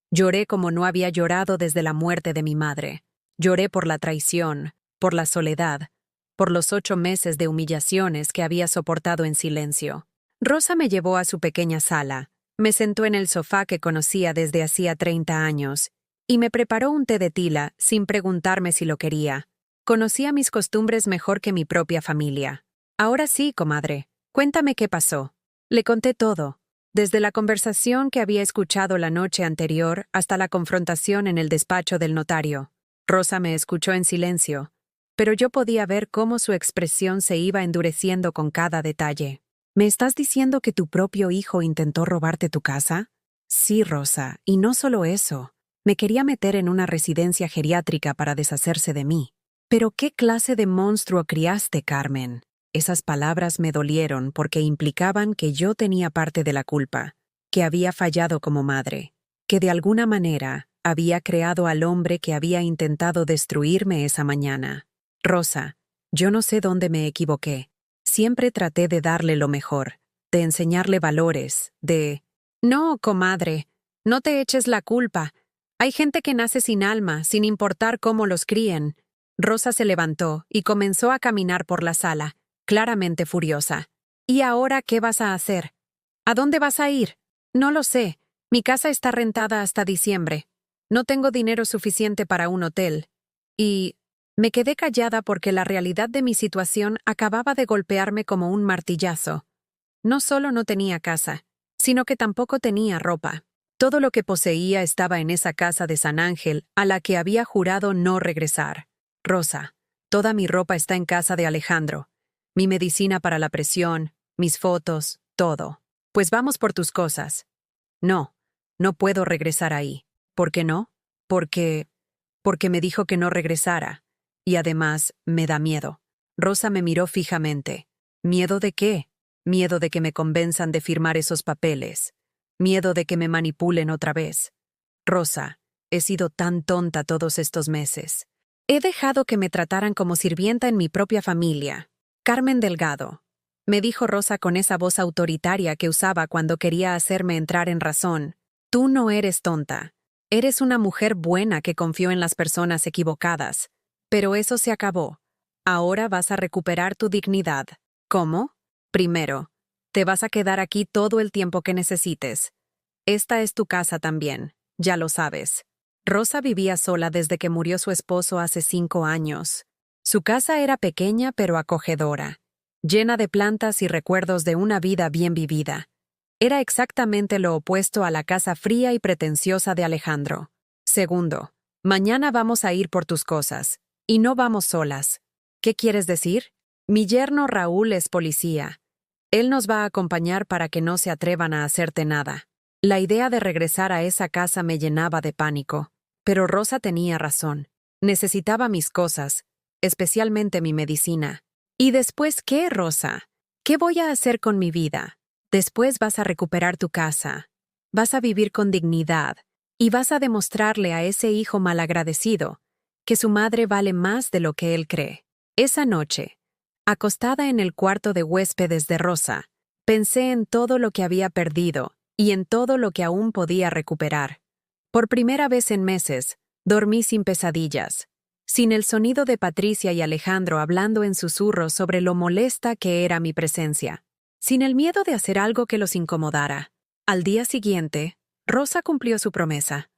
Lloré como no había llorado desde la muerte de mi madre. Lloré por la traición, por la soledad, por los 8 meses de humillaciones que había soportado en silencio. Rosa me llevó a su pequeña sala, me sentó en el sofá que conocía desde hacía 30 años, y me preparó un té de tila sin preguntarme si lo quería. Conocía mis costumbres mejor que mi propia familia. «Ahora sí, comadre, cuéntame qué pasó». Le conté todo, desde la conversación que había escuchado la noche anterior hasta la confrontación en el despacho del notario. Rosa me escuchó en silencio, pero yo podía ver cómo su expresión se iba endureciendo con cada detalle. «¿Me estás diciendo que tu propio hijo intentó robarte tu casa?» «Sí, Rosa, y no solo eso. Me quería meter en una residencia geriátrica para deshacerse de mí». «¿Pero qué clase de monstruo criaste, Carmen?» Esas palabras me dolieron porque implicaban que yo tenía parte de la culpa, que había fallado como madre, que de alguna manera había creado al hombre que había intentado destruirme esa mañana. «Rosa, yo no sé dónde me equivoqué. Siempre traté de darle lo mejor, de enseñarle valores, de...» «No, comadre, no te eches la culpa. Hay gente que nace sin alma, sin importar cómo los críen». Rosa se levantó y comenzó a caminar por la sala, claramente furiosa. ¿Y ahora qué vas a hacer? ¿A dónde vas a ir? No lo sé. Mi casa está rentada hasta diciembre. No tengo dinero suficiente para un hotel. Y me quedé callada porque la realidad de mi situación acababa de golpearme como un martillazo. No solo no tenía casa, sino que tampoco tenía ropa. Todo lo que poseía estaba en esa casa de San Ángel a la que había jurado no regresar. Rosa, toda mi ropa está en casa de Alejandro. Mi medicina para la presión, mis fotos, todo. Pues vamos por tus cosas. No, no puedo regresar ahí. ¿Por qué no? Porque me dijo que no regresara. Y además, me da miedo. Rosa me miró fijamente. ¿Miedo de qué? Miedo de que me convenzan de firmar esos papeles. Miedo de que me manipulen otra vez. Rosa, he sido tan tonta todos estos meses. He dejado que me trataran como sirvienta en mi propia familia. Carmen Delgado, me dijo Rosa con esa voz autoritaria que usaba cuando quería hacerme entrar en razón. Tú no eres tonta. Eres una mujer buena que confió en las personas equivocadas. Pero eso se acabó. Ahora vas a recuperar tu dignidad. ¿Cómo? Primero, te vas a quedar aquí todo el tiempo que necesites. Esta es tu casa también, ya lo sabes. Rosa vivía sola desde que murió su esposo hace 5 años. Su casa era pequeña pero acogedora, llena de plantas y recuerdos de una vida bien vivida. Era exactamente lo opuesto a la casa fría y pretenciosa de Alejandro. Segundo, mañana vamos a ir por tus cosas, y no vamos solas. ¿Qué quieres decir? Mi yerno Raúl es policía. Él nos va a acompañar para que no se atrevan a hacerte nada. La idea de regresar a esa casa me llenaba de pánico. Pero Rosa tenía razón. Necesitaba mis cosas, especialmente mi medicina. ¿Y después qué, Rosa? ¿Qué voy a hacer con mi vida? Después vas a recuperar tu casa. Vas a vivir con dignidad. Y vas a demostrarle a ese hijo malagradecido que su madre vale más de lo que él cree. Esa noche, acostada en el cuarto de huéspedes de Rosa, pensé en todo lo que había perdido y en todo lo que aún podía recuperar. Por primera vez en meses, dormí sin pesadillas, sin el sonido de Patricia y Alejandro hablando en susurros sobre lo molesta que era mi presencia, sin el miedo de hacer algo que los incomodara. Al día siguiente, Rosa cumplió su promesa.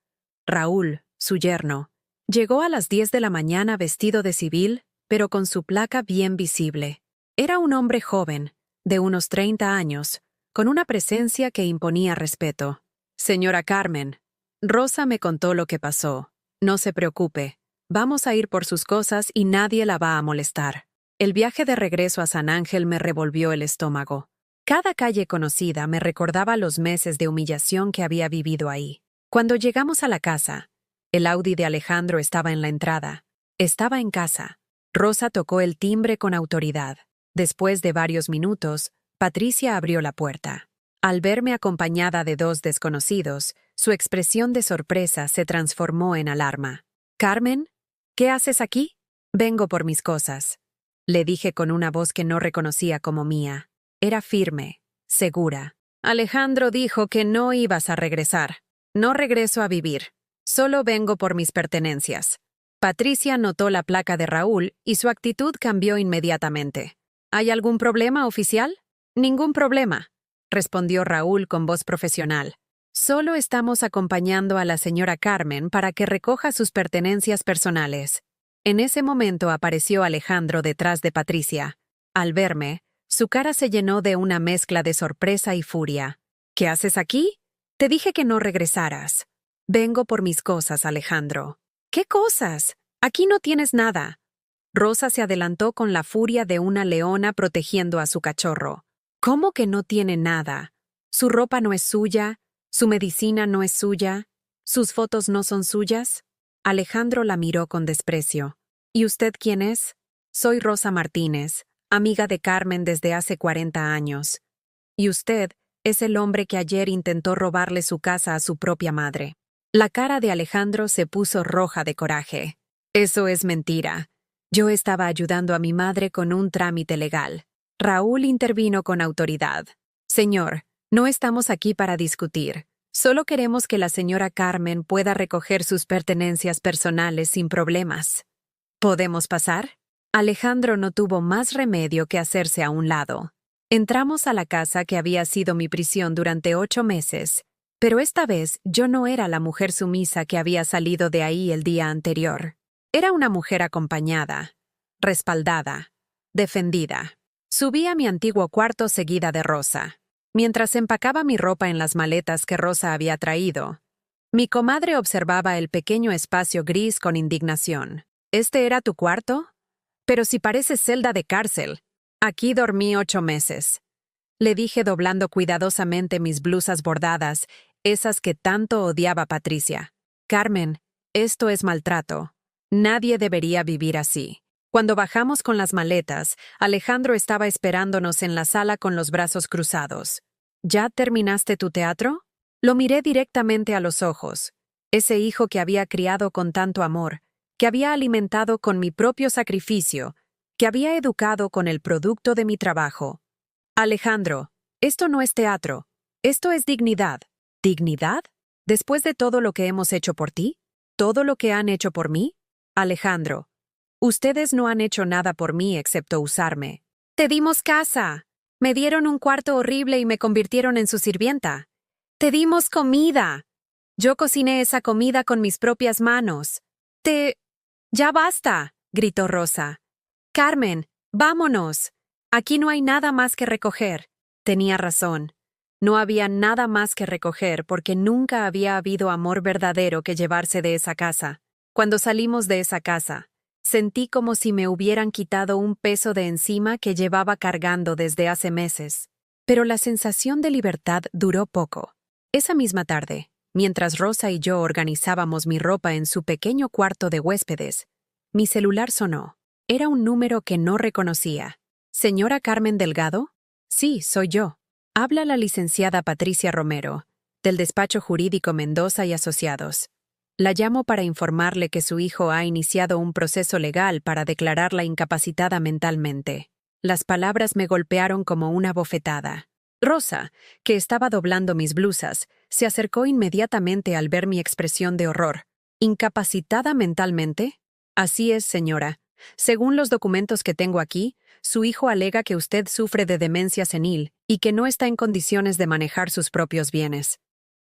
Raúl, su yerno, llegó a las 10 de la mañana vestido de civil, pero con su placa bien visible. Era un hombre joven, de unos 30 años, con una presencia que imponía respeto. Señora Carmen, Rosa me contó lo que pasó. No se preocupe, vamos a ir por sus cosas y nadie la va a molestar. El viaje de regreso a San Ángel me revolvió el estómago. Cada calle conocida me recordaba los meses de humillación que había vivido ahí. Cuando llegamos a la casa, el Audi de Alejandro estaba en la entrada. Estaba en casa. Rosa tocó el timbre con autoridad. Después de varios minutos, Patricia abrió la puerta. Al verme acompañada de 2 desconocidos, su expresión de sorpresa se transformó en alarma. «Carmen, ¿qué haces aquí?» «Vengo por mis cosas», le dije con una voz que no reconocía como mía. Era firme, segura. «Alejandro dijo que no ibas a regresar. No regreso a vivir. Solo vengo por mis pertenencias». Patricia notó la placa de Raúl y su actitud cambió inmediatamente. ¿Hay algún problema, oficial? Ningún problema, respondió Raúl con voz profesional. Solo estamos acompañando a la señora Carmen para que recoja sus pertenencias personales. En ese momento apareció Alejandro detrás de Patricia. Al verme, su cara se llenó de una mezcla de sorpresa y furia. ¿Qué haces aquí? Te dije que no regresaras. Vengo por mis cosas, Alejandro. ¿Qué cosas? Aquí no tienes nada. Rosa se adelantó con la furia de una leona protegiendo a su cachorro. ¿Cómo que no tiene nada? ¿Su ropa no es suya? ¿Su medicina no es suya? ¿Sus fotos no son suyas? Alejandro la miró con desprecio. ¿Y usted quién es? Soy Rosa Martínez, amiga de Carmen desde hace 40 años. Y usted es el hombre que ayer intentó robarle su casa a su propia madre. La cara de Alejandro se puso roja de coraje. Eso es mentira. Yo estaba ayudando a mi madre con un trámite legal. Raúl intervino con autoridad. Señor, no estamos aquí para discutir. Solo queremos que la señora Carmen pueda recoger sus pertenencias personales sin problemas. ¿Podemos pasar? Alejandro no tuvo más remedio que hacerse a un lado. Entramos a la casa que había sido mi prisión durante 8 meses, pero esta vez yo no era la mujer sumisa que había salido de ahí el día anterior. Era una mujer acompañada, respaldada, defendida. Subí a mi antiguo cuarto seguida de Rosa. Mientras empacaba mi ropa en las maletas que Rosa había traído, mi comadre observaba el pequeño espacio gris con indignación. ¿Este era tu cuarto? Pero si parece celda de cárcel. Aquí dormí 8 meses. Le dije doblando cuidadosamente mis blusas bordadas, esas que tanto odiaba Patricia. Carmen, esto es maltrato. Nadie debería vivir así. Cuando bajamos con las maletas, Alejandro estaba esperándonos en la sala con los brazos cruzados. ¿Ya terminaste tu teatro? Lo miré directamente a los ojos. Ese hijo que había criado con tanto amor, que había alimentado con mi propio sacrificio, que había educado con el producto de mi trabajo. Alejandro, esto no es teatro, esto es dignidad. ¿Dignidad? ¿Después de todo lo que hemos hecho por ti? ¿Todo lo que han hecho por mí? Alejandro, ustedes no han hecho nada por mí excepto usarme. Te dimos casa. Me dieron un cuarto horrible y me convirtieron en su sirvienta. Te dimos comida. Yo cociné esa comida con mis propias manos. Ya basta, gritó Rosa. Carmen, vámonos. Aquí no hay nada más que recoger. Tenía razón. No había nada más que recoger porque nunca había habido amor verdadero que llevarse de esa casa. Cuando salimos de esa casa, sentí como si me hubieran quitado un peso de encima que llevaba cargando desde hace meses. Pero la sensación de libertad duró poco. Esa misma tarde, mientras Rosa y yo organizábamos mi ropa en su pequeño cuarto de huéspedes, mi celular sonó. Era un número que no reconocía. ¿Señora Carmen Delgado? Sí, soy yo. Habla la licenciada Patricia Romero, del despacho jurídico Mendoza y Asociados. La llamo para informarle que su hijo ha iniciado un proceso legal para declararla incapacitada mentalmente. Las palabras me golpearon como una bofetada. Rosa, que estaba doblando mis blusas, se acercó inmediatamente al ver mi expresión de horror. ¿Incapacitada mentalmente? Así es, señora. Según los documentos que tengo aquí, su hijo alega que usted sufre de demencia senil y que no está en condiciones de manejar sus propios bienes.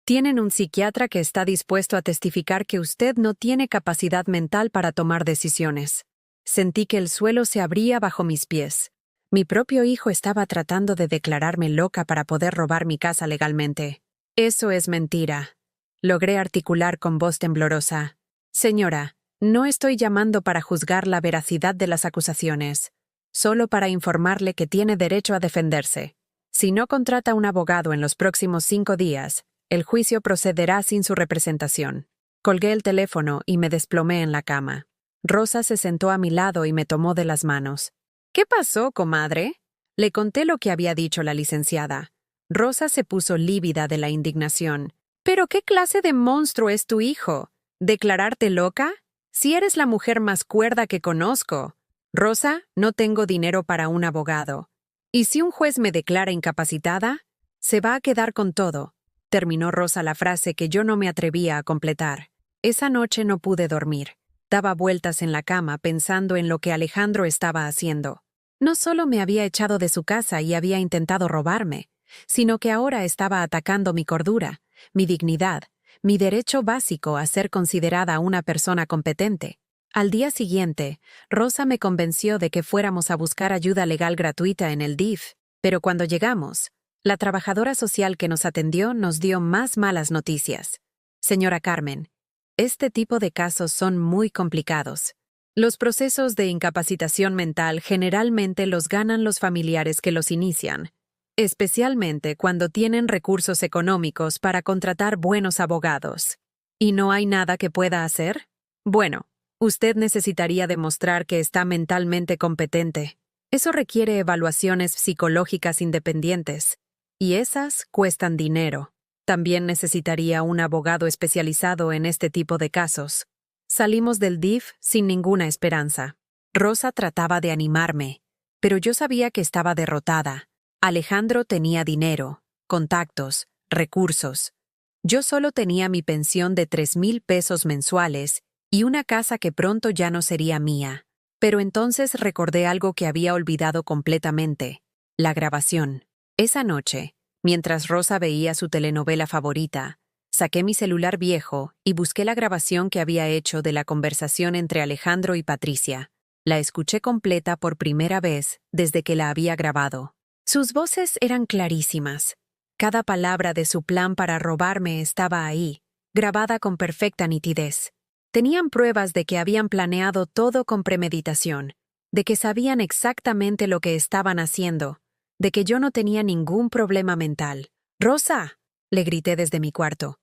Tienen un psiquiatra que está dispuesto a testificar que usted no tiene capacidad mental para tomar decisiones. Sentí que el suelo se abría bajo mis pies. Mi propio hijo estaba tratando de declararme loca para poder robar mi casa legalmente. Eso es mentira. Logré articular con voz temblorosa. Señora, no estoy llamando para juzgar la veracidad de las acusaciones, solo para informarle que tiene derecho a defenderse. Si no contrata un abogado en los próximos 5 días, el juicio procederá sin su representación. Colgué el teléfono y me desplomé en la cama. Rosa se sentó a mi lado y me tomó de las manos. ¿Qué pasó, comadre? Le conté lo que había dicho la licenciada. Rosa se puso lívida de la indignación. ¿Pero qué clase de monstruo es tu hijo? ¿Declararte loca? Si eres la mujer más cuerda que conozco. Rosa, no tengo dinero para un abogado. ¿Y si un juez me declara incapacitada? Se va a quedar con todo. Terminó Rosa la frase que yo no me atrevía a completar. Esa noche no pude dormir. Daba vueltas en la cama pensando en lo que Alejandro estaba haciendo. No solo me había echado de su casa y había intentado robarme, sino que ahora estaba atacando mi cordura, mi dignidad, mi derecho básico a ser considerada una persona competente. Al día siguiente, Rosa me convenció de que fuéramos a buscar ayuda legal gratuita en el DIF, pero cuando llegamos, la trabajadora social que nos atendió nos dio más malas noticias. Señora Carmen, este tipo de casos son muy complicados. Los procesos de incapacitación mental generalmente los ganan los familiares que los inician, especialmente cuando tienen recursos económicos para contratar buenos abogados. ¿Y no hay nada que pueda hacer? Bueno, usted necesitaría demostrar que está mentalmente competente. Eso requiere evaluaciones psicológicas independientes, y esas cuestan dinero. También necesitaría un abogado especializado en este tipo de casos. Salimos del DIF sin ninguna esperanza. Rosa trataba de animarme, pero yo sabía que estaba derrotada. Alejandro tenía dinero, contactos, recursos. Yo solo tenía mi pensión de 3,000 pesos mensuales y una casa que pronto ya no sería mía. Pero entonces recordé algo que había olvidado completamente: la grabación. Esa noche, mientras Rosa veía su telenovela favorita, saqué mi celular viejo y busqué la grabación que había hecho de la conversación entre Alejandro y Patricia. La escuché completa por primera vez desde que la había grabado. Sus voces eran clarísimas. Cada palabra de su plan para robarme estaba ahí, grabada con perfecta nitidez. Tenían pruebas de que habían planeado todo con premeditación, de que sabían exactamente lo que estaban haciendo, de que yo no tenía ningún problema mental. «¡Rosa!», le grité desde mi cuarto.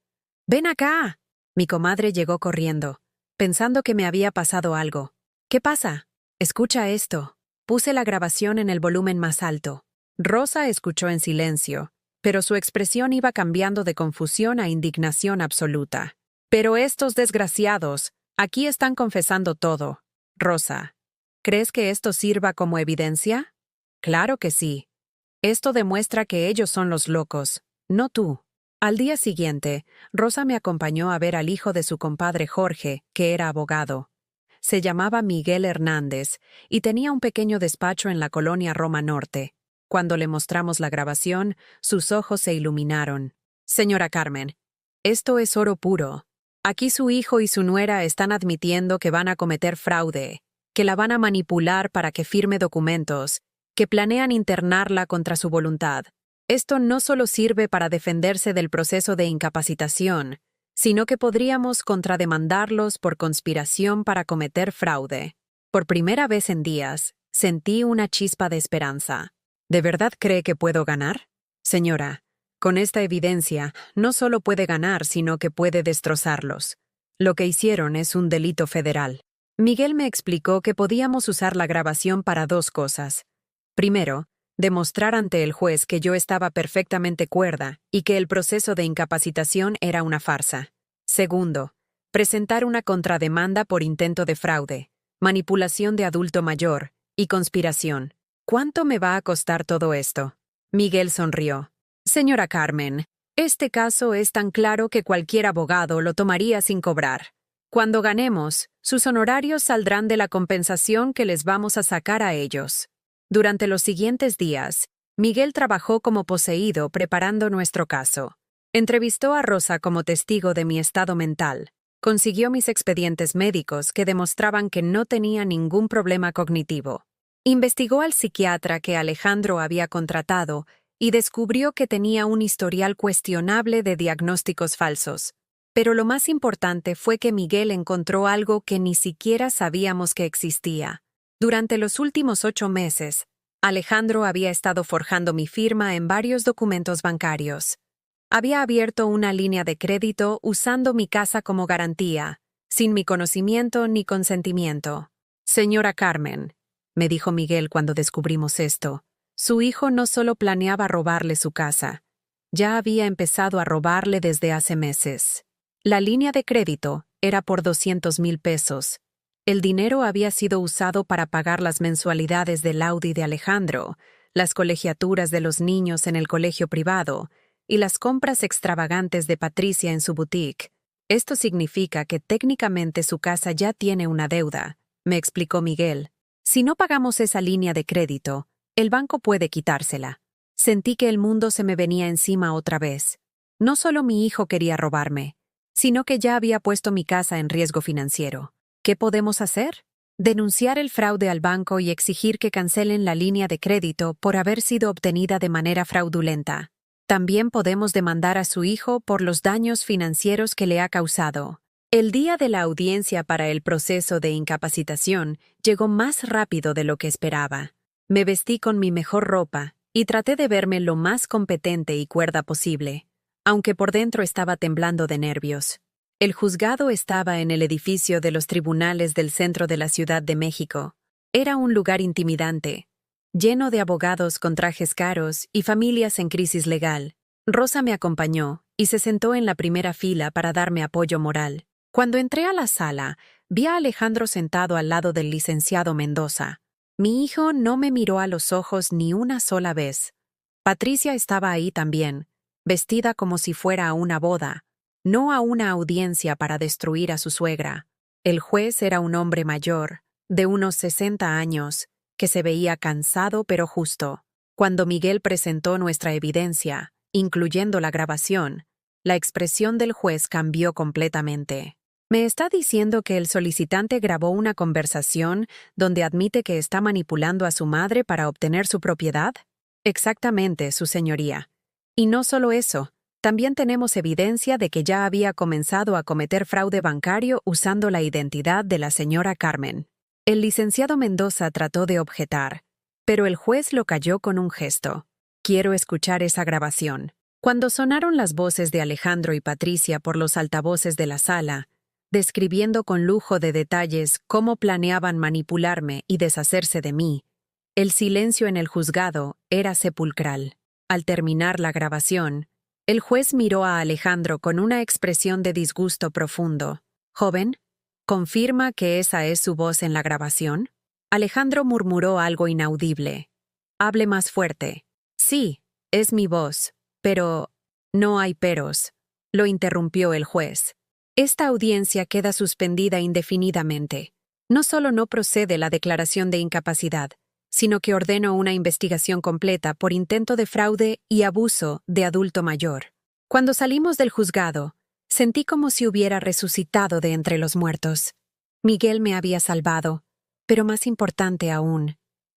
«¡Ven acá!». Mi comadre llegó corriendo, pensando que me había pasado algo. «¿Qué pasa?». «Escucha esto». Puse la grabación en el volumen más alto. Rosa escuchó en silencio, pero su expresión iba cambiando de confusión a indignación absoluta. «Pero estos desgraciados, aquí están confesando todo. Rosa, ¿crees que esto sirva como evidencia?». «Claro que sí. Esto demuestra que ellos son los locos, no tú». Al día siguiente, Rosa me acompañó a ver al hijo de su compadre Jorge, que era abogado. Se llamaba Miguel Hernández y tenía un pequeño despacho en la colonia Roma Norte. Cuando le mostramos la grabación, sus ojos se iluminaron. «Señora Carmen, esto es oro puro. Aquí su hijo y su nuera están admitiendo que van a cometer fraude, que la van a manipular para que firme documentos, que planean internarla contra su voluntad. Esto no solo sirve para defenderse del proceso de incapacitación, sino que podríamos contrademandarlos por conspiración para cometer fraude». Por primera vez en días, sentí una chispa de esperanza. «¿De verdad cree que puedo ganar?». «Señora, con esta evidencia, no solo puede ganar, sino que puede destrozarlos. Lo que hicieron es un delito federal». Miguel me explicó que podíamos usar la grabación para dos cosas. Primero, demostrar ante el juez que yo estaba perfectamente cuerda y que el proceso de incapacitación era una farsa. Segundo, presentar una contrademanda por intento de fraude, manipulación de adulto mayor y conspiración. «¿Cuánto me va a costar todo esto?». Miguel sonrió. «Señora Carmen, este caso es tan claro que cualquier abogado lo tomaría sin cobrar. Cuando ganemos, sus honorarios saldrán de la compensación que les vamos a sacar a ellos». Durante los siguientes días, Miguel trabajó como poseído preparando nuestro caso. Entrevistó a Rosa como testigo de mi estado mental. Consiguió mis expedientes médicos que demostraban que no tenía ningún problema cognitivo. Investigó al psiquiatra que Alejandro había contratado y descubrió que tenía un historial cuestionable de diagnósticos falsos. Pero lo más importante fue que Miguel encontró algo que ni siquiera sabíamos que existía. Durante los últimos 8 meses, Alejandro había estado forjando mi firma en varios documentos bancarios. Había abierto una línea de crédito usando mi casa como garantía, sin mi conocimiento ni consentimiento. «Señora Carmen», me dijo Miguel cuando descubrimos esto, su hijo no solo planeaba robarle su casa, ya había empezado a robarle desde hace meses. La línea de crédito era por 200,000 pesos. El dinero había sido usado para pagar las mensualidades del Audi de Alejandro, las colegiaturas de los niños en el colegio privado y las compras extravagantes de Patricia en su boutique. «Esto significa que técnicamente su casa ya tiene una deuda», me explicó Miguel. «Si no pagamos esa línea de crédito, el banco puede quitársela». Sentí que el mundo se me venía encima otra vez. No solo mi hijo quería robarme, sino que ya había puesto mi casa en riesgo financiero. ¿Qué podemos hacer? Denunciar el fraude al banco y exigir que cancelen la línea de crédito por haber sido obtenida de manera fraudulenta. También podemos demandar a su hijo por los daños financieros que le ha causado. El día de la audiencia para el proceso de incapacitación llegó más rápido de lo que esperaba. Me vestí con mi mejor ropa y traté de verme lo más competente y cuerda posible, aunque por dentro estaba temblando de nervios. El juzgado estaba en el edificio de los tribunales del centro de la Ciudad de México. Era un lugar intimidante, lleno de abogados con trajes caros y familias en crisis legal. Rosa me acompañó y se sentó en la primera fila para darme apoyo moral. Cuando entré a la sala, vi a Alejandro sentado al lado del licenciado Mendoza. Mi hijo no me miró a los ojos ni una sola vez. Patricia estaba ahí también, vestida como si fuera a una boda, no a una audiencia para destruir a su suegra. El juez era un hombre mayor, de unos 60 años, que se veía cansado pero justo. Cuando Miguel presentó nuestra evidencia, incluyendo la grabación, la expresión del juez cambió completamente. ¿Me está diciendo que el solicitante grabó una conversación donde admite que está manipulando a su madre para obtener su propiedad? Exactamente, su señoría. Y no solo eso, también tenemos evidencia de que ya había comenzado a cometer fraude bancario usando la identidad de la señora Carmen. El licenciado Mendoza trató de objetar, pero el juez lo calló con un gesto. Quiero escuchar esa grabación. Cuando sonaron las voces de Alejandro y Patricia por los altavoces de la sala, describiendo con lujo de detalles cómo planeaban manipularme y deshacerse de mí, el silencio en el juzgado era sepulcral. Al terminar la grabación, el juez miró a Alejandro con una expresión de disgusto profundo. «Joven, ¿confirma que esa es su voz en la grabación?» Alejandro murmuró algo inaudible. «Hable más fuerte». «Sí, es mi voz, pero…» «No hay peros», lo interrumpió el juez. «Esta audiencia queda suspendida indefinidamente. No solo no procede la declaración de incapacidad, sino que ordeno una investigación completa por intento de fraude y abuso de adulto mayor». Cuando salimos del juzgado, sentí como si hubiera resucitado de entre los muertos. Miguel me había salvado, pero más importante aún,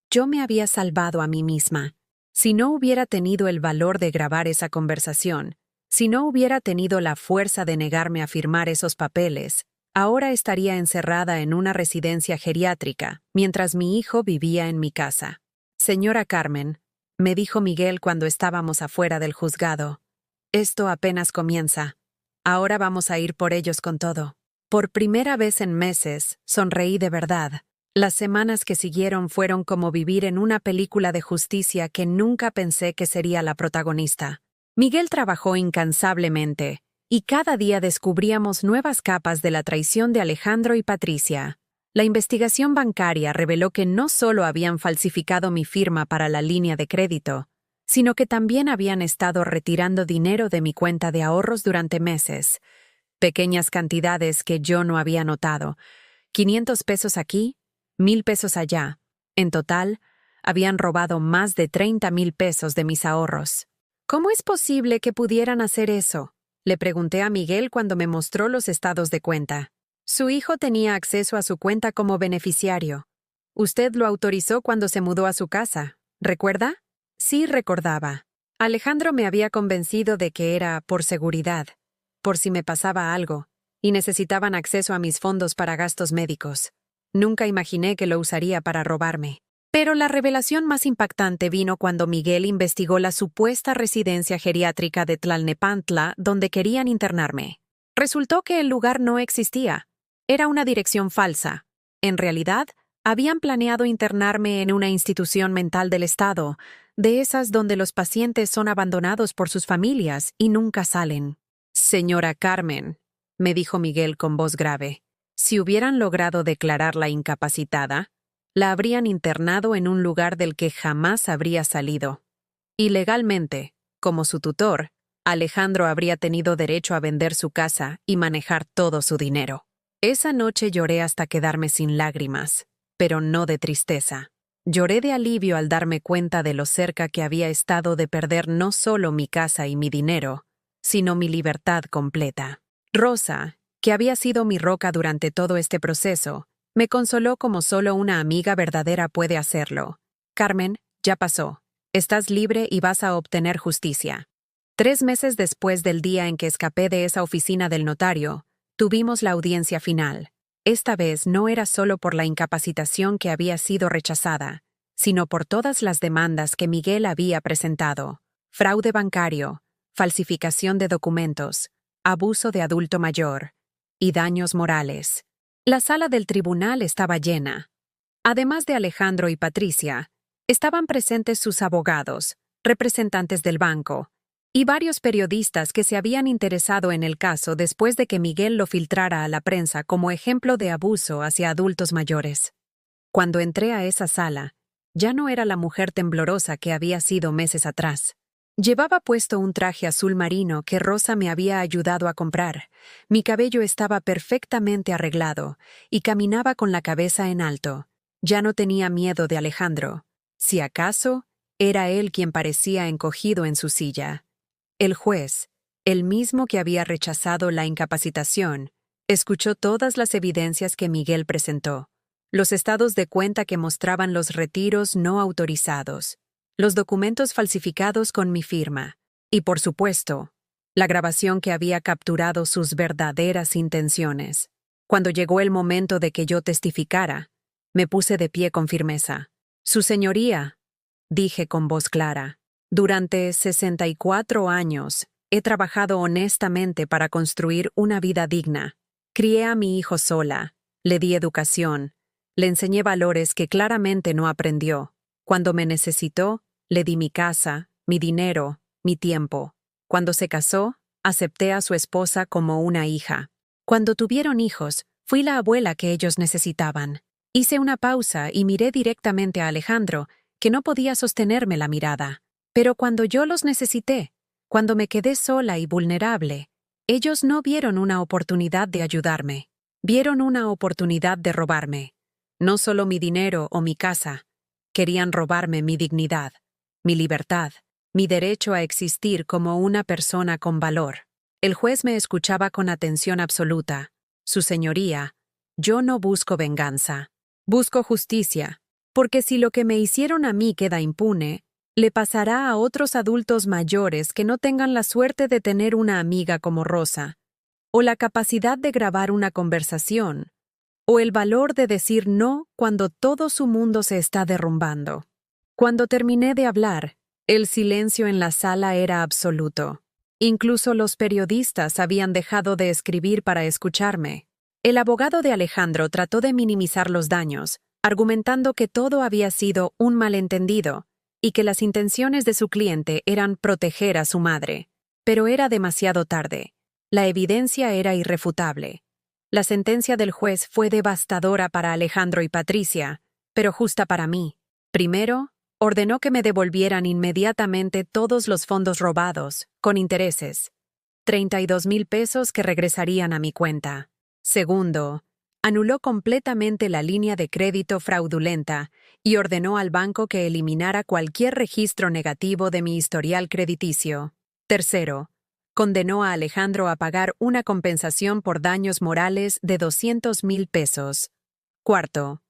yo me había salvado a mí misma. Si no hubiera tenido el valor de grabar esa conversación, si no hubiera tenido la fuerza de negarme a firmar esos papeles, ahora estaría encerrada en una residencia geriátrica, mientras mi hijo vivía en mi casa. «Señora Carmen», me dijo Miguel cuando estábamos afuera del juzgado, «esto apenas comienza. Ahora vamos a ir por ellos con todo». Por primera vez en meses, sonreí de verdad. Las semanas que siguieron fueron como vivir en una película de justicia que nunca pensé que sería la protagonista. Miguel trabajó incansablemente, y cada día descubríamos nuevas capas de la traición de Alejandro y Patricia. La investigación bancaria reveló que no solo habían falsificado mi firma para la línea de crédito, sino que también habían estado retirando dinero de mi cuenta de ahorros durante meses. Pequeñas cantidades que yo no había notado. 500 pesos aquí, 1,000 pesos allá. En total, habían robado más de 30,000 pesos de mis ahorros. ¿Cómo es posible que pudieran hacer eso?, le pregunté a Miguel cuando me mostró los estados de cuenta. Su hijo tenía acceso a su cuenta como beneficiario. Usted lo autorizó cuando se mudó a su casa, ¿recuerda? Sí, recordaba. Alejandro me había convencido de que era por seguridad, por si me pasaba algo, y necesitaban acceso a mis fondos para gastos médicos. Nunca imaginé que lo usaría para robarme. Pero la revelación más impactante vino cuando Miguel investigó la supuesta residencia geriátrica de Tlalnepantla donde querían internarme. Resultó que el lugar no existía. Era una dirección falsa. En realidad, habían planeado internarme en una institución mental del Estado, de esas donde los pacientes son abandonados por sus familias y nunca salen. «Señora Carmen», me dijo Miguel con voz grave, «si hubieran logrado declararla incapacitada, la habrían internado en un lugar del que jamás habría salido. Y legalmente, como su tutor, Alejandro habría tenido derecho a vender su casa y manejar todo su dinero». Esa noche lloré hasta quedarme sin lágrimas, pero no de tristeza. Lloré de alivio al darme cuenta de lo cerca que había estado de perder no solo mi casa y mi dinero, sino mi libertad completa. Rosa, que había sido mi roca durante todo este proceso, me consoló como solo una amiga verdadera puede hacerlo. «Carmen, ya pasó. Estás libre y vas a obtener justicia». 3 meses después del día en que escapé de esa oficina del notario, tuvimos la audiencia final. Esta vez no era solo por la incapacitación que había sido rechazada, sino por todas las demandas que Miguel había presentado: fraude bancario, falsificación de documentos, abuso de adulto mayor y daños morales. La sala del tribunal estaba llena. Además de Alejandro y Patricia, estaban presentes sus abogados, representantes del banco, y varios periodistas que se habían interesado en el caso después de que Miguel lo filtrara a la prensa como ejemplo de abuso hacia adultos mayores. Cuando entré a esa sala, ya no era la mujer temblorosa que había sido meses atrás. Llevaba puesto un traje azul marino que Rosa me había ayudado a comprar. Mi cabello estaba perfectamente arreglado y caminaba con la cabeza en alto. Ya no tenía miedo de Alejandro. Si acaso, era él quien parecía encogido en su silla. El juez, el mismo que había rechazado la incapacitación, escuchó todas las evidencias que Miguel presentó. Los estados de cuenta que mostraban los retiros no autorizados, los documentos falsificados con mi firma, y por supuesto, la grabación que había capturado sus verdaderas intenciones. Cuando llegó el momento de que yo testificara, me puse de pie con firmeza. Su señoría, dije con voz clara, durante 64 años he trabajado honestamente para construir una vida digna. Crié a mi hijo sola, le di educación, le enseñé valores que claramente no aprendió. Cuando me necesitó, le di mi casa, mi dinero, mi tiempo. Cuando se casó, acepté a su esposa como una hija. Cuando tuvieron hijos, fui la abuela que ellos necesitaban. Hice una pausa y miré directamente a Alejandro, que no podía sostenerme la mirada. Pero cuando yo los necesité, cuando me quedé sola y vulnerable, ellos no vieron una oportunidad de ayudarme. Vieron una oportunidad de robarme. No solo mi dinero o mi casa. Querían robarme mi dignidad, mi libertad, mi derecho a existir como una persona con valor. El juez me escuchaba con atención absoluta. Su señoría, yo no busco venganza. Busco justicia, porque si lo que me hicieron a mí queda impune, le pasará a otros adultos mayores que no tengan la suerte de tener una amiga como Rosa, o la capacidad de grabar una conversación, o el valor de decir no cuando todo su mundo se está derrumbando. Cuando terminé de hablar, el silencio en la sala era absoluto. Incluso los periodistas habían dejado de escribir para escucharme. El abogado de Alejandro trató de minimizar los daños, argumentando que todo había sido un malentendido y que las intenciones de su cliente eran proteger a su madre. Pero era demasiado tarde. La evidencia era irrefutable. La sentencia del juez fue devastadora para Alejandro y Patricia, pero justa para mí. Primero, ordenó que me devolvieran inmediatamente todos los fondos robados, con intereses. 32,000 pesos que regresarían a mi cuenta. Segundo, anuló completamente la línea de crédito fraudulenta y ordenó al banco que eliminara cualquier registro negativo de mi historial crediticio. Tercero, condenó a Alejandro a pagar una compensación por daños morales de 200,000 pesos. Cuarto,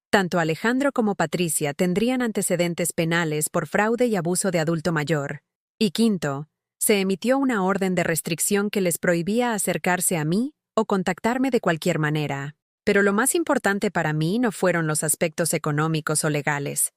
tanto Alejandro como Patricia tendrían antecedentes penales por fraude y abuso de adulto mayor. Y quinto, se emitió una orden de restricción que les prohibía acercarse a mí o contactarme de cualquier manera. Pero lo más importante para mí no fueron los aspectos económicos o legales.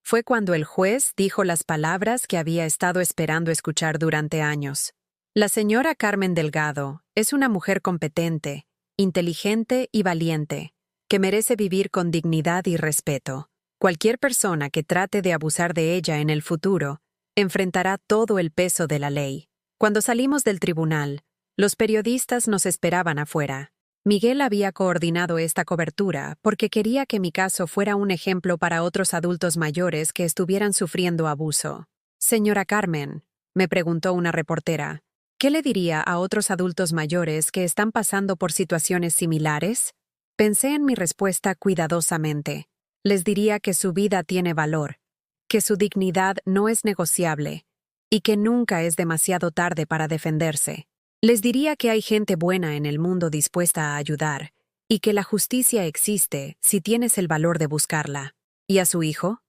Fue cuando el juez dijo las palabras que había estado esperando escuchar durante años. La señora Carmen Delgado es una mujer competente, inteligente y valiente, que merece vivir con dignidad y respeto. Cualquier persona que trate de abusar de ella en el futuro enfrentará todo el peso de la ley. Cuando salimos del tribunal, los periodistas nos esperaban afuera. Miguel había coordinado esta cobertura porque quería que mi caso fuera un ejemplo para otros adultos mayores que estuvieran sufriendo abuso. Señora Carmen, me preguntó una reportera, ¿qué le diría a otros adultos mayores que están pasando por situaciones similares? Pensé en mi respuesta cuidadosamente. Les diría que su vida tiene valor, que su dignidad no es negociable y que nunca es demasiado tarde para defenderse. Les diría que hay gente buena en el mundo dispuesta a ayudar y que la justicia existe si tienes el valor de buscarla. ¿Y a su hijo?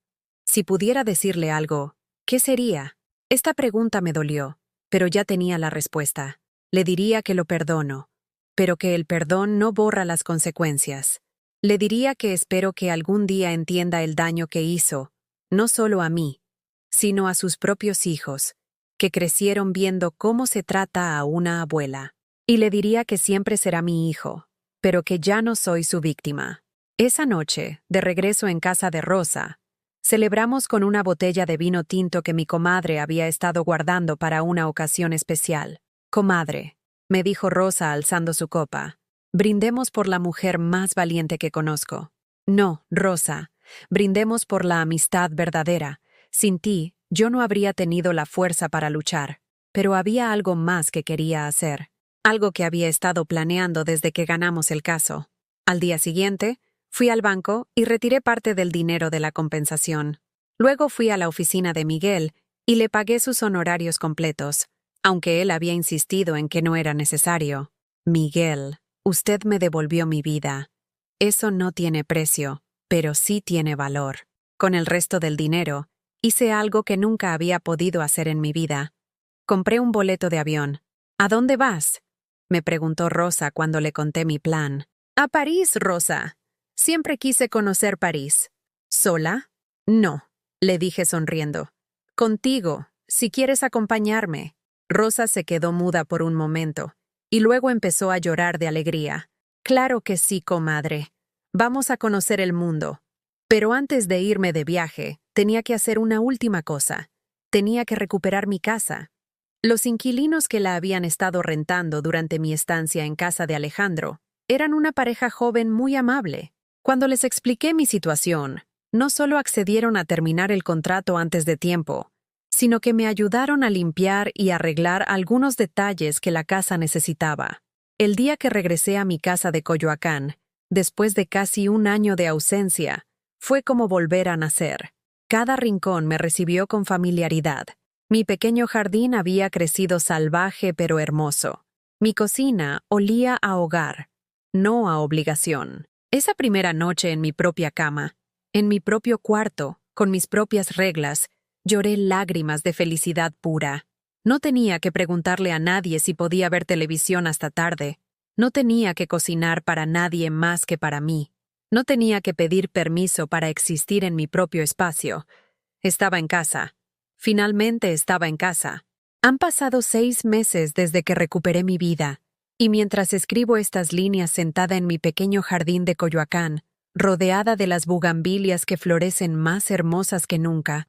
Si pudiera decirle algo, ¿qué sería? Esta pregunta me dolió, pero ya tenía la respuesta. Le diría que lo perdono, pero que el perdón no borra las consecuencias. Le diría que espero que algún día entienda el daño que hizo, no solo a mí, sino a sus propios hijos, que crecieron viendo cómo se trata a una abuela. Y le diría que siempre será mi hijo, pero que ya no soy su víctima. Esa noche, de regreso en casa de Rosa, celebramos con una botella de vino tinto que mi comadre había estado guardando para una ocasión especial. Comadre, me dijo Rosa alzando su copa, brindemos por la mujer más valiente que conozco. No, Rosa, brindemos por la amistad verdadera. Sin ti, yo no habría tenido la fuerza para luchar. Pero había algo más que quería hacer, algo que había estado planeando desde que ganamos el caso. Al día siguiente, fui al banco y retiré parte del dinero de la compensación. Luego fui a la oficina de Miguel y le pagué sus honorarios completos, aunque él había insistido en que no era necesario. Miguel, usted me devolvió mi vida. Eso no tiene precio, pero sí tiene valor. Con el resto del dinero, hice algo que nunca había podido hacer en mi vida. Compré un boleto de avión. ¿A dónde vas?, me preguntó Rosa cuando le conté mi plan. A París, Rosa. Siempre quise conocer París. ¿Sola? No, le dije sonriendo. Contigo, si quieres acompañarme. Rosa se quedó muda por un momento, y luego empezó a llorar de alegría. Claro que sí, comadre. Vamos a conocer el mundo. Pero antes de irme de viaje, tenía que hacer una última cosa. Tenía que recuperar mi casa. Los inquilinos que la habían estado rentando durante mi estancia en casa de Alejandro eran una pareja joven muy amable. Cuando les expliqué mi situación, no solo accedieron a terminar el contrato antes de tiempo, sino que me ayudaron a limpiar y arreglar algunos detalles que la casa necesitaba. El día que regresé a mi casa de Coyoacán, después de casi un año de ausencia, fue como volver a nacer. Cada rincón me recibió con familiaridad. Mi pequeño jardín había crecido salvaje pero hermoso. Mi cocina olía a hogar, no a obligación. Esa primera noche en mi propia cama, en mi propio cuarto, con mis propias reglas, lloré lágrimas de felicidad pura. No tenía que preguntarle a nadie si podía ver televisión hasta tarde. No tenía que cocinar para nadie más que para mí. No tenía que pedir permiso para existir en mi propio espacio. Estaba en casa. Finalmente estaba en casa. Han pasado 6 meses desde que recuperé mi vida, y mientras escribo estas líneas sentada en mi pequeño jardín de Coyoacán, rodeada de las bugambilias que florecen más hermosas que nunca,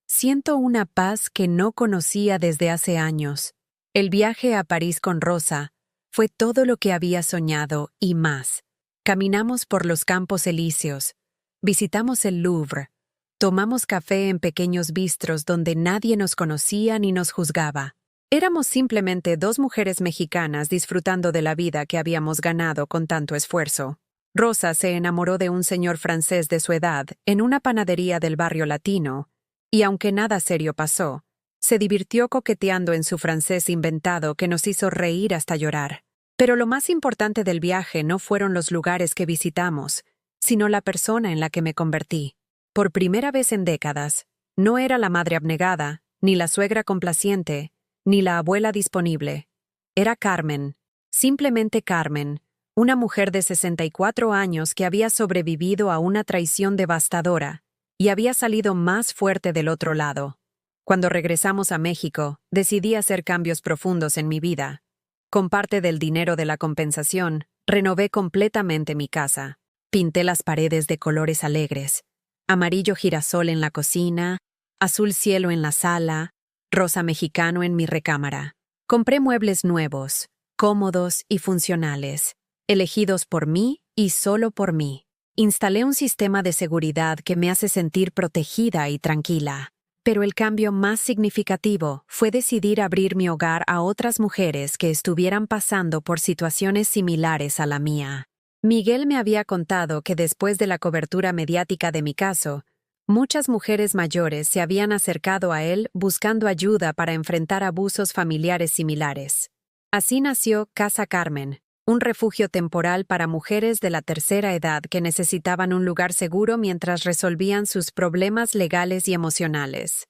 siento una paz que no conocía desde hace años. El viaje a París con Rosa fue todo lo que había soñado y más. Caminamos por los Campos Elíseos, visitamos el Louvre, tomamos café en pequeños bistros donde nadie nos conocía ni nos juzgaba. Éramos simplemente 2 mujeres mexicanas disfrutando de la vida que habíamos ganado con tanto esfuerzo. Rosa se enamoró de un señor francés de su edad en una panadería del barrio latino, y aunque nada serio pasó, se divirtió coqueteando en su francés inventado que nos hizo reír hasta llorar. Pero lo más importante del viaje no fueron los lugares que visitamos, sino la persona en la que me convertí. Por primera vez en décadas, no era la madre abnegada, ni la suegra complaciente, ni la abuela disponible. Era Carmen, simplemente Carmen, una mujer de 64 años que había sobrevivido a una traición devastadora y había salido más fuerte del otro lado. Cuando regresamos a México, decidí hacer cambios profundos en mi vida. Con parte del dinero de la compensación, renové completamente mi casa. Pinté las paredes de colores alegres. Amarillo girasol en la cocina, azul cielo en la sala, rosa mexicano en mi recámara. Compré muebles nuevos, cómodos y funcionales, elegidos por mí y solo por mí. Instalé un sistema de seguridad que me hace sentir protegida y tranquila. Pero el cambio más significativo fue decidir abrir mi hogar a otras mujeres que estuvieran pasando por situaciones similares a la mía. Miguel me había contado que después de la cobertura mediática de mi caso, muchas mujeres mayores se habían acercado a él buscando ayuda para enfrentar abusos familiares similares. Así nació Casa Carmen, un refugio temporal para mujeres de la tercera edad que necesitaban un lugar seguro mientras resolvían sus problemas legales y emocionales.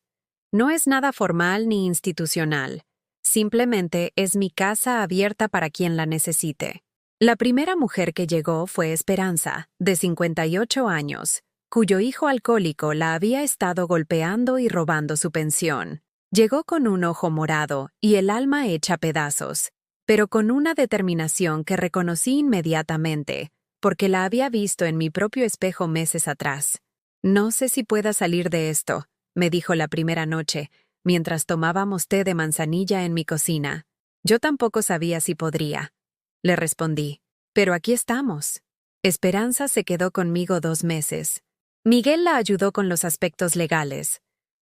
No es nada formal ni institucional, simplemente es mi casa abierta para quien la necesite. La primera mujer que llegó fue Esperanza, de 58 años, cuyo hijo alcohólico la había estado golpeando y robando su pensión. Llegó con un ojo morado y el alma hecha pedazos, pero con una determinación que reconocí inmediatamente, porque la había visto en mi propio espejo meses atrás. No sé si pueda salir de esto, me dijo la primera noche, mientras tomábamos té de manzanilla en mi cocina. Yo tampoco sabía si podría. Le respondí, pero aquí estamos. Esperanza se quedó conmigo 2 meses. Miguel la ayudó con los aspectos legales.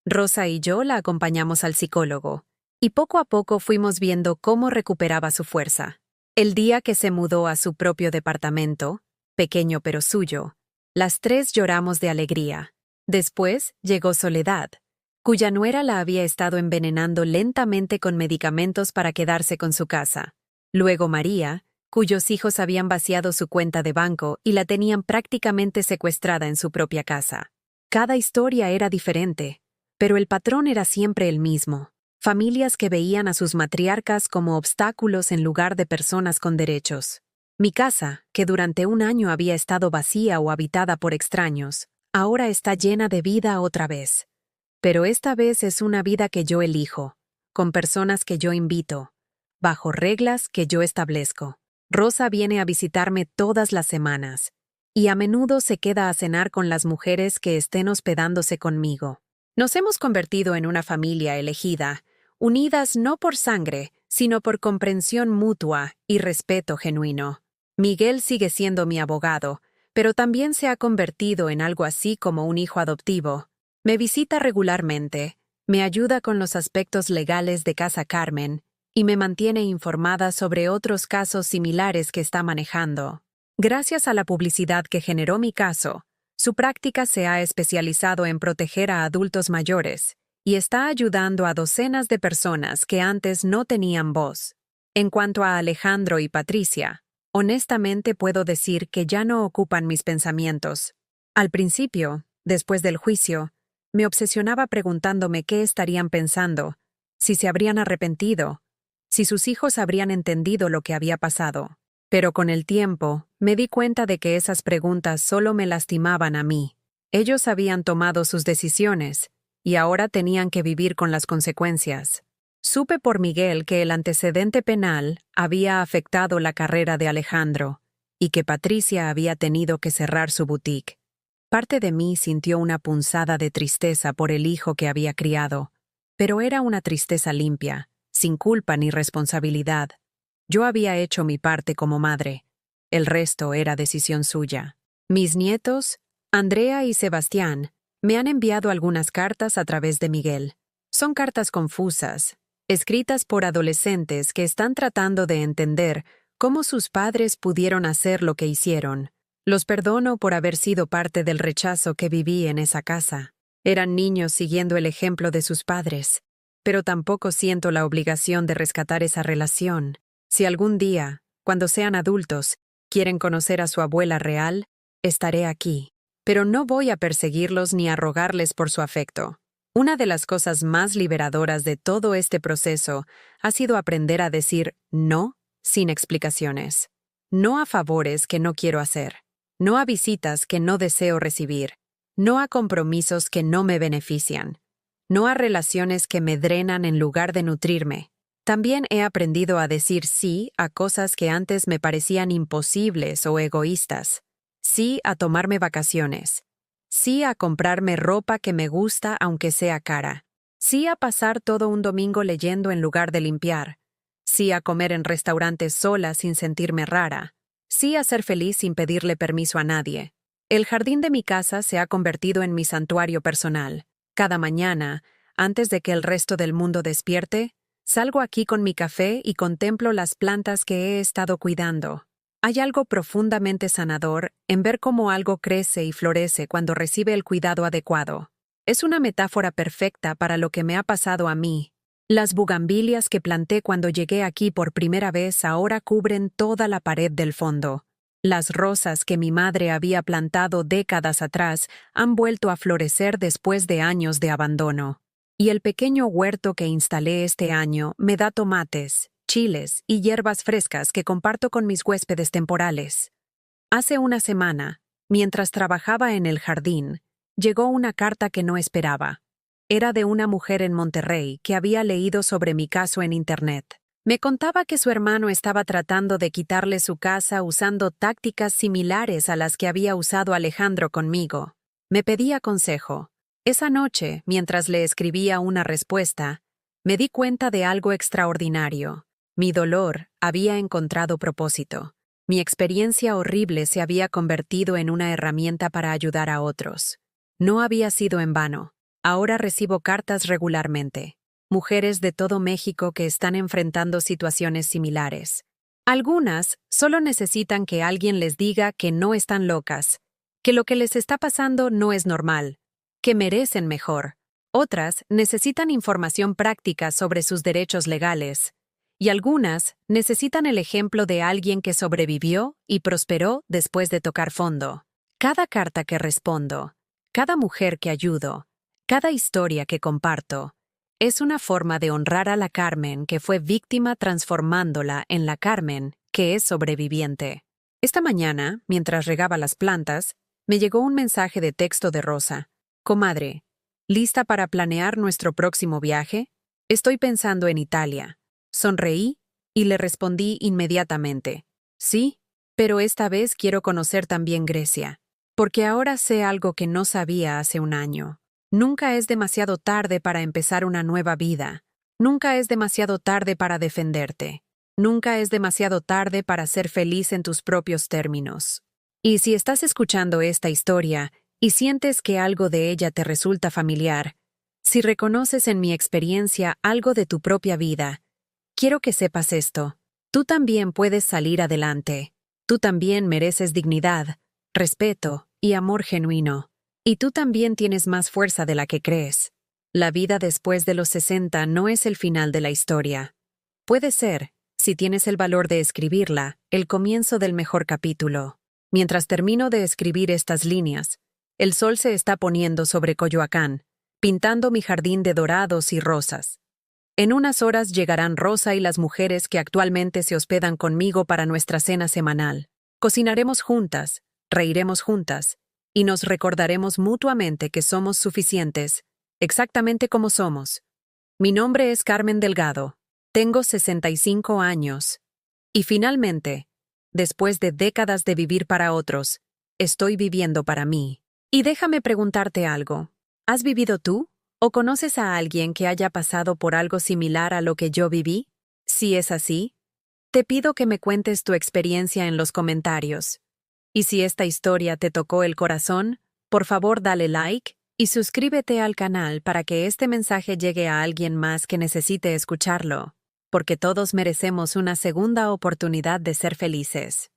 Rosa y yo la acompañamos al psicólogo, y poco a poco fuimos viendo cómo recuperaba su fuerza. El día que se mudó a su propio departamento, pequeño pero suyo, las tres lloramos de alegría. Después llegó Soledad, cuya nuera la había estado envenenando lentamente con medicamentos para quedarse con su casa. Luego María, cuyos hijos habían vaciado su cuenta de banco y la tenían prácticamente secuestrada en su propia casa. Cada historia era diferente, pero el patrón era siempre el mismo. Familias que veían a sus matriarcas como obstáculos en lugar de personas con derechos. Mi casa, que durante un año había estado vacía o habitada por extraños, ahora está llena de vida otra vez. Pero esta vez es una vida que yo elijo, con personas que yo invito, bajo reglas que yo establezco. Rosa viene a visitarme todas las semanas, y a menudo se queda a cenar con las mujeres que estén hospedándose conmigo. Nos hemos convertido en una familia elegida, unidas no por sangre, sino por comprensión mutua y respeto genuino. Miguel sigue siendo mi abogado, pero también se ha convertido en algo así como un hijo adoptivo. Me visita regularmente, me ayuda con los aspectos legales de Casa Carmen y me mantiene informada sobre otros casos similares que está manejando. Gracias a la publicidad que generó mi caso, su práctica se ha especializado en proteger a adultos mayores y está ayudando a docenas de personas que antes no tenían voz. En cuanto a Alejandro y Patricia, honestamente puedo decir que ya no ocupan mis pensamientos. Al principio, después del juicio, me obsesionaba preguntándome qué estarían pensando, si se habrían arrepentido, si sus hijos habrían entendido lo que había pasado. Pero con el tiempo, me di cuenta de que esas preguntas solo me lastimaban a mí. Ellos habían tomado sus decisiones, y ahora tenían que vivir con las consecuencias. Supe por Miguel que el antecedente penal había afectado la carrera de Alejandro, y que Patricia había tenido que cerrar su boutique. Parte de mí sintió una punzada de tristeza por el hijo que había criado, pero era una tristeza limpia, sin culpa ni responsabilidad. Yo había hecho mi parte como madre. El resto era decisión suya. Mis nietos, Andrea y Sebastián, me han enviado algunas cartas a través de Miguel. Son cartas confusas, escritas por adolescentes que están tratando de entender cómo sus padres pudieron hacer lo que hicieron. Los perdono por haber sido parte del rechazo que viví en esa casa. Eran niños siguiendo el ejemplo de sus padres, pero tampoco siento la obligación de rescatar esa relación. Si algún día, cuando sean adultos, quieren conocer a su abuela real, estaré aquí. Pero no voy a perseguirlos ni a rogarles por su afecto. Una de las cosas más liberadoras de todo este proceso ha sido aprender a decir no sin explicaciones. No a favores que no quiero hacer. No a visitas que no deseo recibir. No a compromisos que no me benefician. No a relaciones que me drenan en lugar de nutrirme. También he aprendido a decir sí a cosas que antes me parecían imposibles o egoístas. Sí a tomarme vacaciones. Sí a comprarme ropa que me gusta aunque sea cara. Sí a pasar todo un domingo leyendo en lugar de limpiar. Sí a comer en restaurantes sola sin sentirme rara. Sí a ser feliz sin pedirle permiso a nadie. El jardín de mi casa se ha convertido en mi santuario personal. Cada mañana, antes de que el resto del mundo despierte, salgo aquí con mi café y contemplo las plantas que he estado cuidando. Hay algo profundamente sanador en ver cómo algo crece y florece cuando recibe el cuidado adecuado. Es una metáfora perfecta para lo que me ha pasado a mí. Las bugambilias que planté cuando llegué aquí por primera vez ahora cubren toda la pared del fondo. Las rosas que mi madre había plantado décadas atrás han vuelto a florecer después de años de abandono. Y el pequeño huerto que instalé este año me da tomates, chiles y hierbas frescas que comparto con mis huéspedes temporales. Hace una semana, mientras trabajaba en el jardín, llegó una carta que no esperaba. Era de una mujer en Monterrey que había leído sobre mi caso en Internet. Me contaba que su hermano estaba tratando de quitarle su casa usando tácticas similares a las que había usado Alejandro conmigo. Me pedía consejo. Esa noche, mientras le escribía una respuesta, me di cuenta de algo extraordinario. Mi dolor había encontrado propósito. Mi experiencia horrible se había convertido en una herramienta para ayudar a otros. No había sido en vano. Ahora recibo cartas regularmente. Mujeres de todo México que están enfrentando situaciones similares. Algunas solo necesitan que alguien les diga que no están locas, que lo que les está pasando no es normal, que merecen mejor. Otras necesitan información práctica sobre sus derechos legales. Y algunas necesitan el ejemplo de alguien que sobrevivió y prosperó después de tocar fondo. Cada carta que respondo, cada mujer que ayudo, cada historia que comparto, es una forma de honrar a la Carmen que fue víctima transformándola en la Carmen que es sobreviviente. Esta mañana, mientras regaba las plantas, me llegó un mensaje de texto de Rosa. Comadre, ¿lista para planear nuestro próximo viaje? Estoy pensando en Italia. Sonreí y le respondí inmediatamente. Sí, pero esta vez quiero conocer también Grecia, porque ahora sé algo que no sabía hace un año. Nunca es demasiado tarde para empezar una nueva vida. Nunca es demasiado tarde para defenderte. Nunca es demasiado tarde para ser feliz en tus propios términos. Y si estás escuchando esta historia y sientes que algo de ella te resulta familiar, si reconoces en mi experiencia algo de tu propia vida, quiero que sepas esto. Tú también puedes salir adelante. Tú también mereces dignidad, respeto y amor genuino. Y tú también tienes más fuerza de la que crees. La vida después de los 60 no es el final de la historia. Puede ser, si tienes el valor de escribirla, el comienzo del mejor capítulo. Mientras termino de escribir estas líneas, el sol se está poniendo sobre Coyoacán, pintando mi jardín de dorados y rosas. En unas horas llegarán Rosa y las mujeres que actualmente se hospedan conmigo para nuestra cena semanal. Cocinaremos juntas, reiremos juntas, y nos recordaremos mutuamente que somos suficientes, exactamente como somos. Mi nombre es Carmen Delgado, tengo 65 años, y finalmente, después de décadas de vivir para otros, estoy viviendo para mí. Y déjame preguntarte algo, ¿has vivido tú? ¿O conoces a alguien que haya pasado por algo similar a lo que yo viví? Si es así, te pido que me cuentes tu experiencia en los comentarios. Y si esta historia te tocó el corazón, por favor dale like y suscríbete al canal para que este mensaje llegue a alguien más que necesite escucharlo, porque todos merecemos una segunda oportunidad de ser felices.